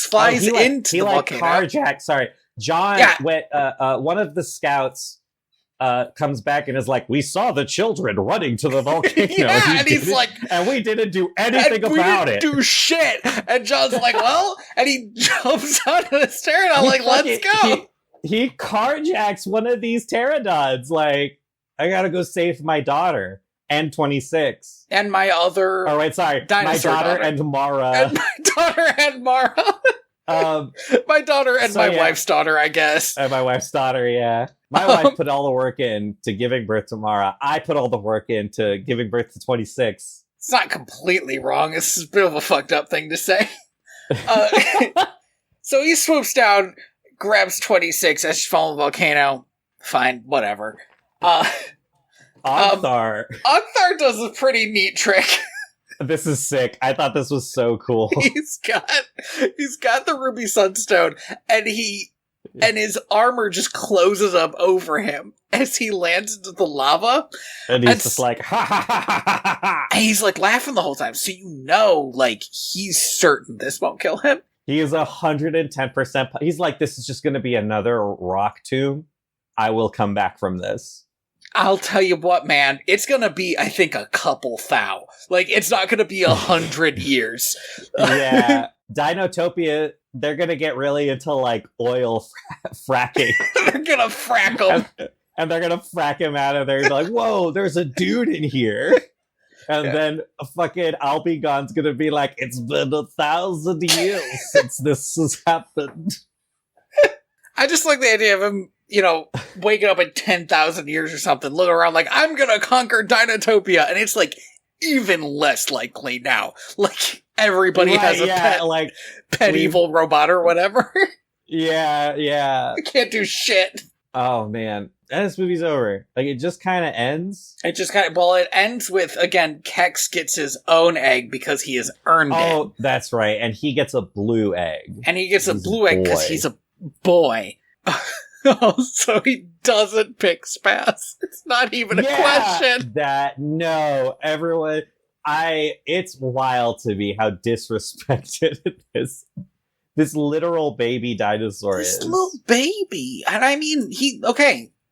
flies into the volcano. John went, one of the scouts comes back and is like, we saw the children running to the volcano. And he's like, and we didn't do anything about it. We didn't do shit. And John's like, well, and he jumps out of the pterodon like, let's go. He carjacks one of these pterodons. Like, I gotta go save my daughter. And 26. And my other... Oh, wait, sorry. My daughter and Mara. And my daughter and Mara. My daughter and my wife's daughter, I guess. And my wife's daughter, yeah. My wife put all the work in to giving birth to Mara. I put all the work into giving birth to 26. It's not completely wrong. It's a bit of a fucked up thing to say. So he swoops down, grabs 26 as she's falling in the volcano. Fine, whatever. Ogthar does a pretty neat trick. This is sick. I thought this was so cool. He's got the ruby sunstone, and his armor just closes up over him as he lands into the lava. And he's just like, ha ha ha ha ha ha. And he's like laughing the whole time. So like he's certain this won't kill him. He is 110%. He's like, this is just going to be another rock tomb. I will come back from this. I'll tell you what, man. It's gonna be, I think, a couple thou. Like, it's not gonna be 100 years. Yeah. Dinotopia, they're gonna get really into, like, oil fracking. They're gonna frack him. And they're gonna frack him out of there. He's like, whoa, there's a dude in here. And then fucking Albigon's gonna be like, it's been 1,000 years since this has happened. I just like the idea of him, waking up in 10,000 years or something, looking around like, I'm gonna conquer Dinotopia, and it's like even less likely now. Like, everybody has a pet evil robot or whatever. Yeah. I can't do shit. Oh man, and this movie's over. Like, it just kind of ends. It ends with, again, Kex gets his own egg because he has earned it. Oh, that's right, and he gets a blue egg. And he gets a blue egg because he's a boy. So he doesn't pick Spaz. It's not even a question. Everyone, it's wild to me how disrespected this literal baby dinosaur is. This little baby. And I mean,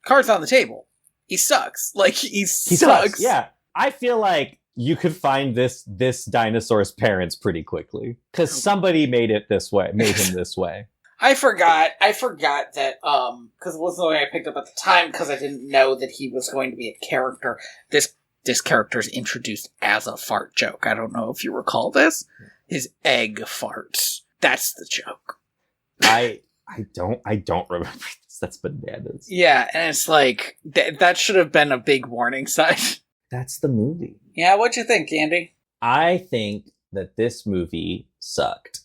cards on the table. He sucks. Like, he sucks. Yeah. I feel like you could find this dinosaur's parents pretty quickly. Because somebody made him this way. I forgot that, because it wasn't the way I picked up at the time, because I didn't know that he was going to be a character. This character's introduced as a fart joke. I don't know if you recall this. His egg farts. That's the joke. I don't remember this. That's bananas. Yeah, and it's like, that should have been a big warning sign. That's the movie. Yeah, what'd you think, Andy? I think that this movie sucked.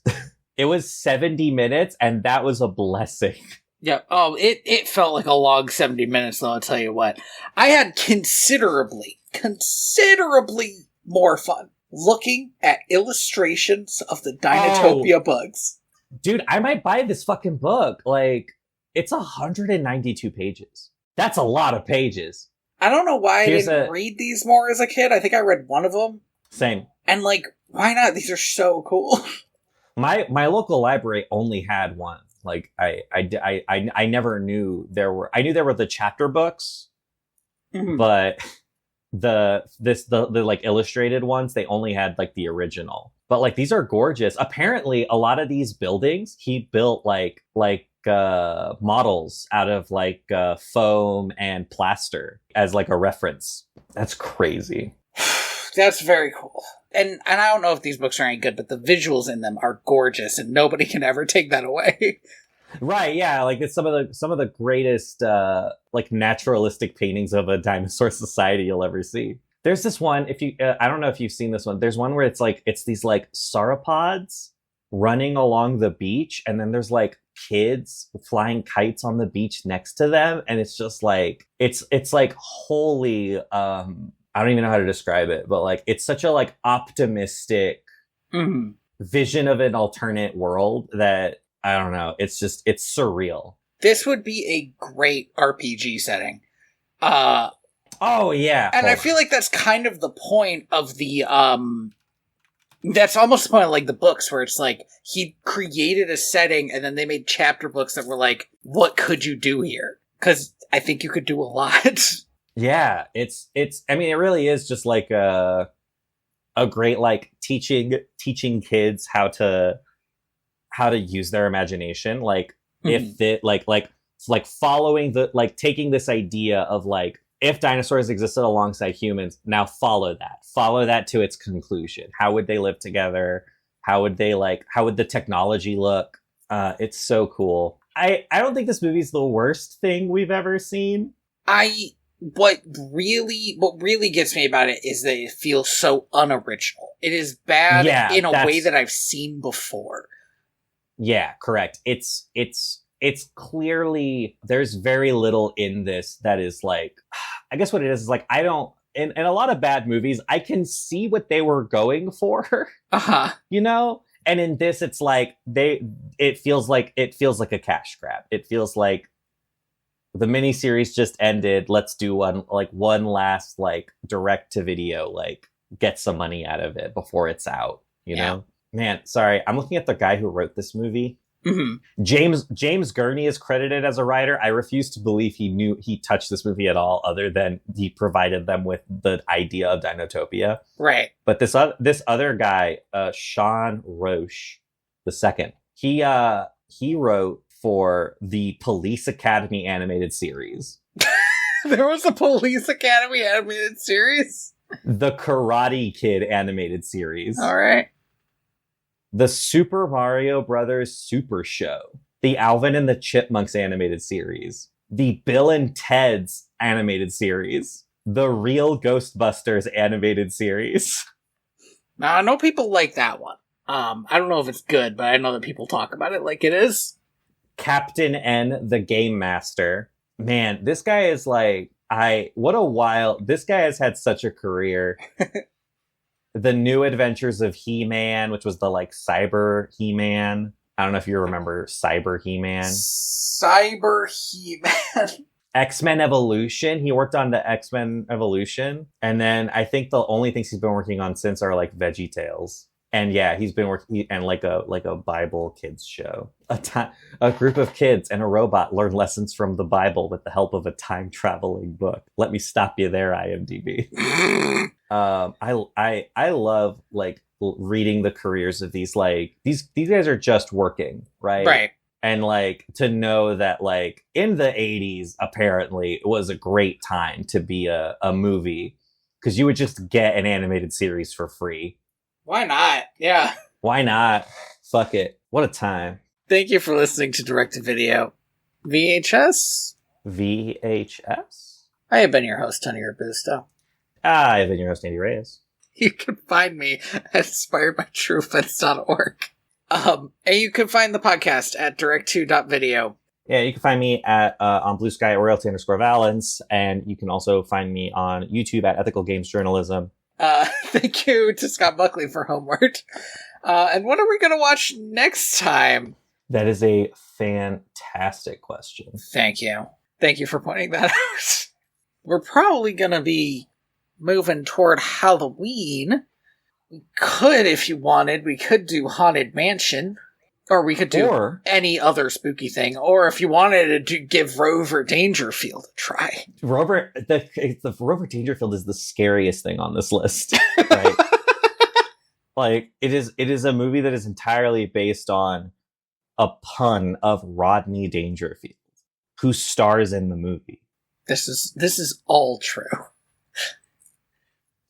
It was 70 minutes, and that was a blessing. Yeah. Oh, it felt like a long 70 minutes, though, I'll tell you what. I had considerably more fun looking at illustrations of the Dinotopia bugs. Dude, I might buy this fucking book. Like, it's 192 pages. That's a lot of pages. I don't know why I didn't read these more as a kid. I think I read one of them. Same. And, like, why not? These are so cool. My local library only had one. Like, I never knew there were. I knew there were the chapter books, but the like illustrated ones, they only had like the original. But like these are gorgeous. Apparently, a lot of these buildings he built like models out of like foam and plaster as like a reference. That's crazy. That's very cool. And I don't know if these books are any good, but the visuals in them are gorgeous, and nobody can ever take that away. Right, yeah, like it's some of the greatest like naturalistic paintings of a dinosaur society you'll ever see. There's this one, if you I don't know if you've seen this one. There's one where it's these like sauropods running along the beach, and then there's like kids flying kites on the beach next to them, and it's just like it's like holy I don't even know how to describe it, but like it's such a like optimistic vision of an alternate world that I don't know. It's surreal. This would be a great RPG setting. Oh yeah. And I feel like that's kind of the point of the that's almost the point of like the books where it's like he created a setting and then they made chapter books that were like, what could you do here? Because I think you could do a lot. Yeah, it's I mean it really is just like a great like teaching kids how to use their imagination, like if it like following the like taking this idea of like if dinosaurs existed alongside humans, now follow that to its conclusion. How would they live together? How would the technology look? It's so cool. I don't think this movie's the worst thing we've ever seen. What really gets me about it is that it feels so unoriginal. It is bad in a way that I've seen before. Yeah, correct. It's clearly, there's very little in this that is like, I guess what it is like, I don't, in a lot of bad movies, I can see what they were going for, you know? And in this, it's like, it feels like a cash grab. It feels like the miniseries just ended. Let's do one last like direct to video, like get some money out of it before it's out, you know? Man, sorry. I'm looking at the guy who wrote this movie. James Gurney is credited as a writer. I refuse to believe he touched this movie at all, other than he provided them with the idea of Dinotopia. Right. But this other guy, Sean Roche II, he wrote for the Police Academy animated series. There was a Police Academy animated series? The Karate Kid animated series. All right. The Super Mario Brothers Super Show. The Alvin and the Chipmunks animated series. The Bill and Ted's animated series. The Real Ghostbusters animated series. Now, I know people like that one. I don't know if it's good, but I know that people talk about it like it is. Captain N, the Game Master. Man, this guy is like, this guy has had such a career. The New Adventures of He-Man, which was the like Cyber He-Man. I don't know if you remember Cyber He-Man. Cyber He-Man. X-Men Evolution. He worked on the X-Men Evolution. And then I think the only things he's been working on since are like VeggieTales. And yeah, he's been working and like a Bible kids show. A group of kids and a robot learn lessons from the Bible with the help of a time traveling book. Let me stop you there, IMDb. I love like reading the careers of these like these guys are just working, right? Right. And like to know that like in the 80s apparently it was a great time to be a movie because you would just get an animated series for free. Why not? Yeah. Why not? Fuck it. What a time. Thank you for listening to Direct to Video VHS. I have been your host, Tony Robusto. I have been your host, Andy Reyes. You can find me at inspiredbytrueoffense.org. And you can find the podcast at direct2.video. Yeah, you can find me at on Blue Sky at royalty_valence, and you can also find me on YouTube at Ethical Games Journalism. Thank you to Scott Buckley for Homeward. And what are we going to watch next time? That is a fantastic question. Thank you. Thank you for pointing that out. We're probably going to be moving toward Halloween. We could, if you wanted, we could do Haunted Mansion. Or we could do any other spooky thing. Or if you wanted to give Rover Dangerfield a try. Rover Dangerfield is the scariest thing on this list. Right? Like it is a movie that is entirely based on a pun of Rodney Dangerfield, who stars in the movie. This is all true.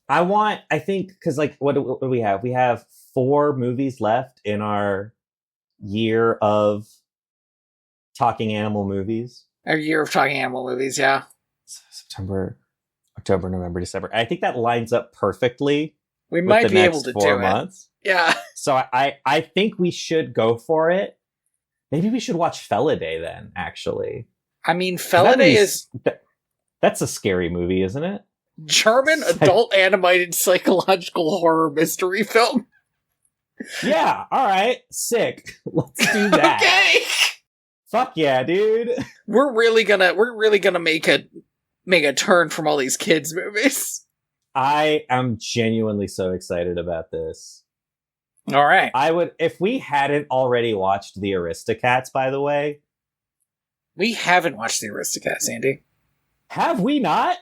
I think, because like, what do we have? We have 4 movies left in our year of talking animal movies. Our year of talking animal movies, yeah. September, October, November, December. I think that lines up perfectly. We might be able to do months. it. Yeah. So I think we should go for it. Maybe we should watch Felidae then, actually. I mean, Felidae is... That's a scary movie, isn't it? German adult animated psychological horror mystery film. Yeah, alright. Sick. Let's do that. Okay! Fuck yeah, dude. We're really gonna make a turn from all these kids movies. I am genuinely so excited about this. Alright. I would, if we hadn't already watched The Aristocats, by the way. We haven't watched The Aristocats, Andy. Have we not?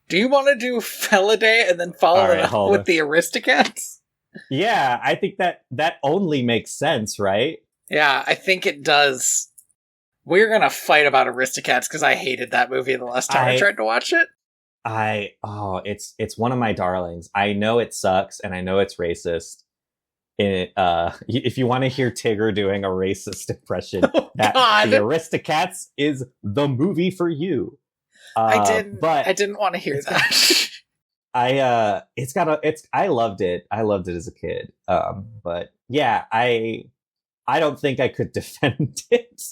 Do you want to do Felidae and then follow it up with The Aristocats? Yeah, I think that only makes sense, right? Yeah, I think it does. We're gonna fight about Aristocats because I hated that movie the last time I tried to watch it. It's one of my darlings. I know it sucks and I know it's racist. If you want to hear Tigger doing a racist impression, The Aristocats is the movie for you. I didn't want to hear that. I loved it. I loved it as a kid. But yeah, I don't think I could defend it.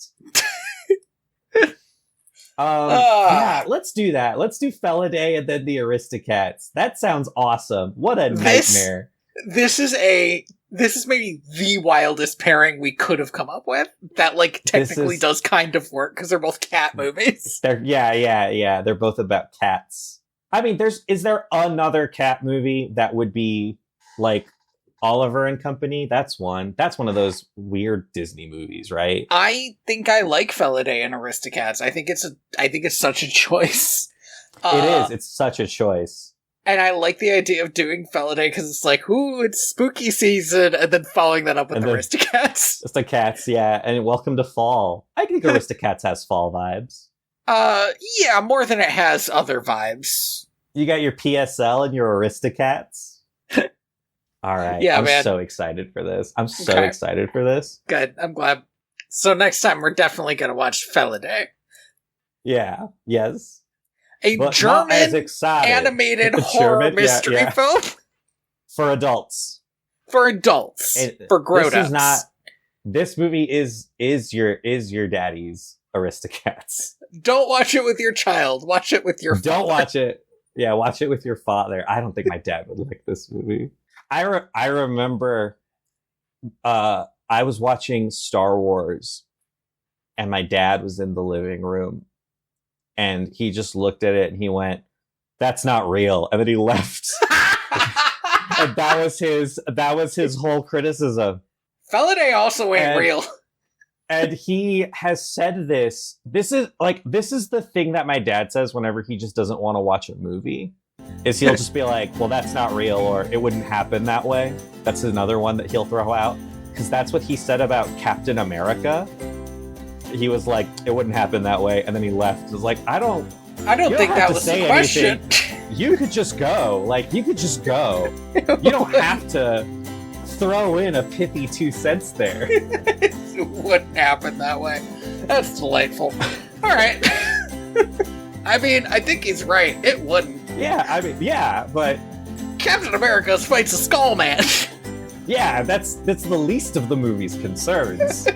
Yeah, let's do that. Let's do Felidae and then The Aristocats. That sounds awesome. What a nightmare. This is maybe the wildest pairing we could have come up with. That technically does kind of work because they're both cat movies. Yeah. They're both about cats. I mean, is there another cat movie that would be like Oliver and Company? That's one of those weird Disney movies, right? I think I like Felidae and Aristocats. I think it's such a choice. It is. It's such a choice. And I like the idea of doing Felidae because it's like, ooh, it's spooky season, and then following that up with Aristocats. Just the cats, yeah. And welcome to fall. I think Aristocats has fall vibes. Yeah, more than it has other vibes. You got your PSL and your Aristocats? All right. Yeah, I'm man. so excited for this. I'm so excited for this. Good. I'm glad. So next time, we're definitely going to watch Felidae. Yeah. Yes. But German animated horror mystery film. For adults. For grown-ups. This movie is your daddy's Aristocats. Don't watch it with your child. Watch it with your father. Don't watch it. Yeah, watch it with your father. I don't think my dad would like this movie. I remember I was watching Star Wars and my dad was in the living room and he just looked at it and he went, "That's not real." And then he left. And that was his whole criticism. Felidae also ain't real. And he has said this. This is the thing that my dad says whenever he just doesn't want to watch a movie. Is he'll just be like, "Well, that's not real," or "It wouldn't happen that way." That's another one that he'll throw out. Because that's what he said about Captain America. He was like, "It wouldn't happen that way," and then he left. It was like, I don't think that was the question. You could just go. You could just go. You don't have to throw in a pithy 2 cents there. It wouldn't happen that way. That's delightful. All right. I mean, I think he's right. It wouldn't. Yeah, but Captain America fights a skull man. Yeah, that's the least of the movie's concerns.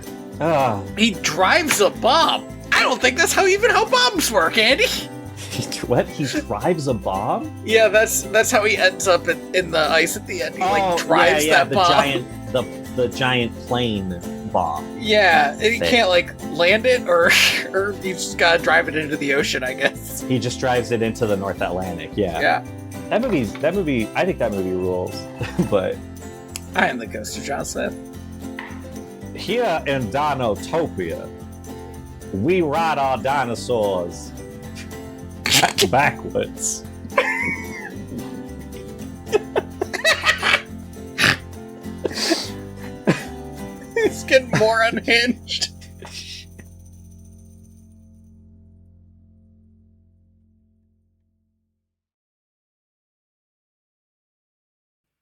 He drives a bomb. I don't think that's how bombs work, Andy. What? He drives a bomb? Yeah, that's how he ends up in the ice at the end. He drives that bomb. The giant plane bomb. Yeah, and he can't land it, or you just gotta drive it into the ocean, I guess. He just drives it into the North Atlantic. Yeah. Yeah. That movie. I think that movie rules. But I am the ghost of John Smith. Here in Dinotopia, we ride our dinosaurs backwards. getting more unhinged.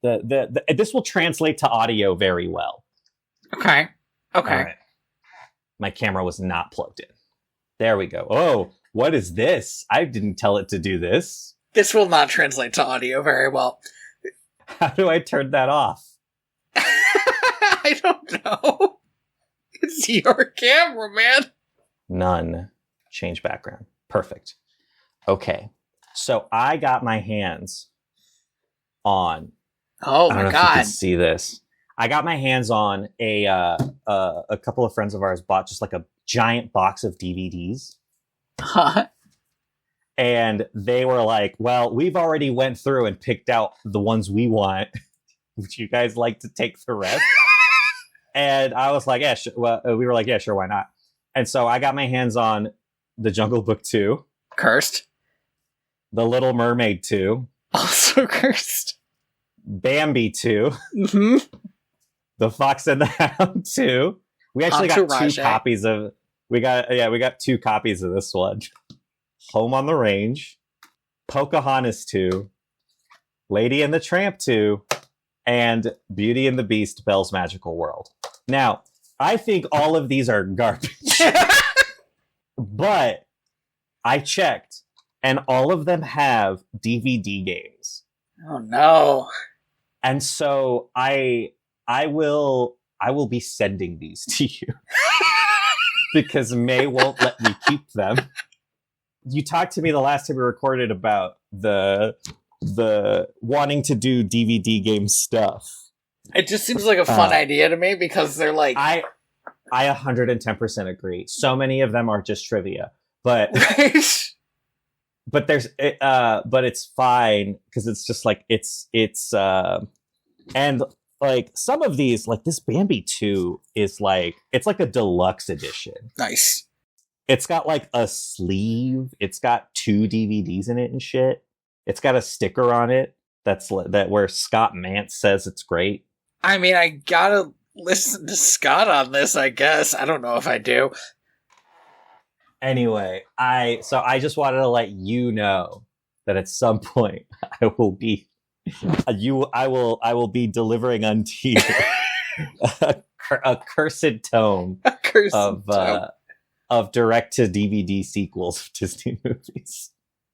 This will translate to audio very well. Okay. All right. My camera was not plugged in. There we go. Oh, what is this? I didn't tell it to do this. This will not translate to audio very well. How do I turn that off? I don't know. It's your camera, man. None. Change background. Perfect. Okay. So I got my hands on... Oh I don't my know god. if you can see this. I got my hands on a couple of friends of ours bought just like a giant box of DVDs. Huh? And they were like, well, we've already went through and picked out the ones we want. Would you guys like to take the rest? And I was like, yeah, we were like, yeah, sure, why not? And so I got my hands on The Jungle Book 2. Cursed. The Little Mermaid 2. Also cursed. Bambi 2. Mm-hmm. The Fox and the Hound 2. We actually got Entourage, two copies of... We got 2 copies of this one. Home on the Range, Pocahontas 2, Lady and the Tramp 2, and Beauty and the Beast, Belle's Magical World. Now, I think all of these are garbage. But I checked, and all of them have DVD games. Oh no. And so I will be sending these to you. Because May won't let me keep them. You talked to me the last time we recorded about the wanting to do DVD game stuff. It just seems like a fun idea to me because they're like... I 110% agree. So many of them are just trivia. But but it's fine because it's just like it's and like some of these, like this Bambi 2 is like, it's like a deluxe edition. Nice. It's got like a sleeve. It's got 2 DVDs in it and shit. It's got a sticker on it that where Scott Mantz says it's great. I mean, I gotta listen to Scott on this, I guess. I don't know if I do. Anyway, I just wanted to let you know that at some point I will be I will be delivering unto you a cursed tome of direct to DVD sequels of Disney movies.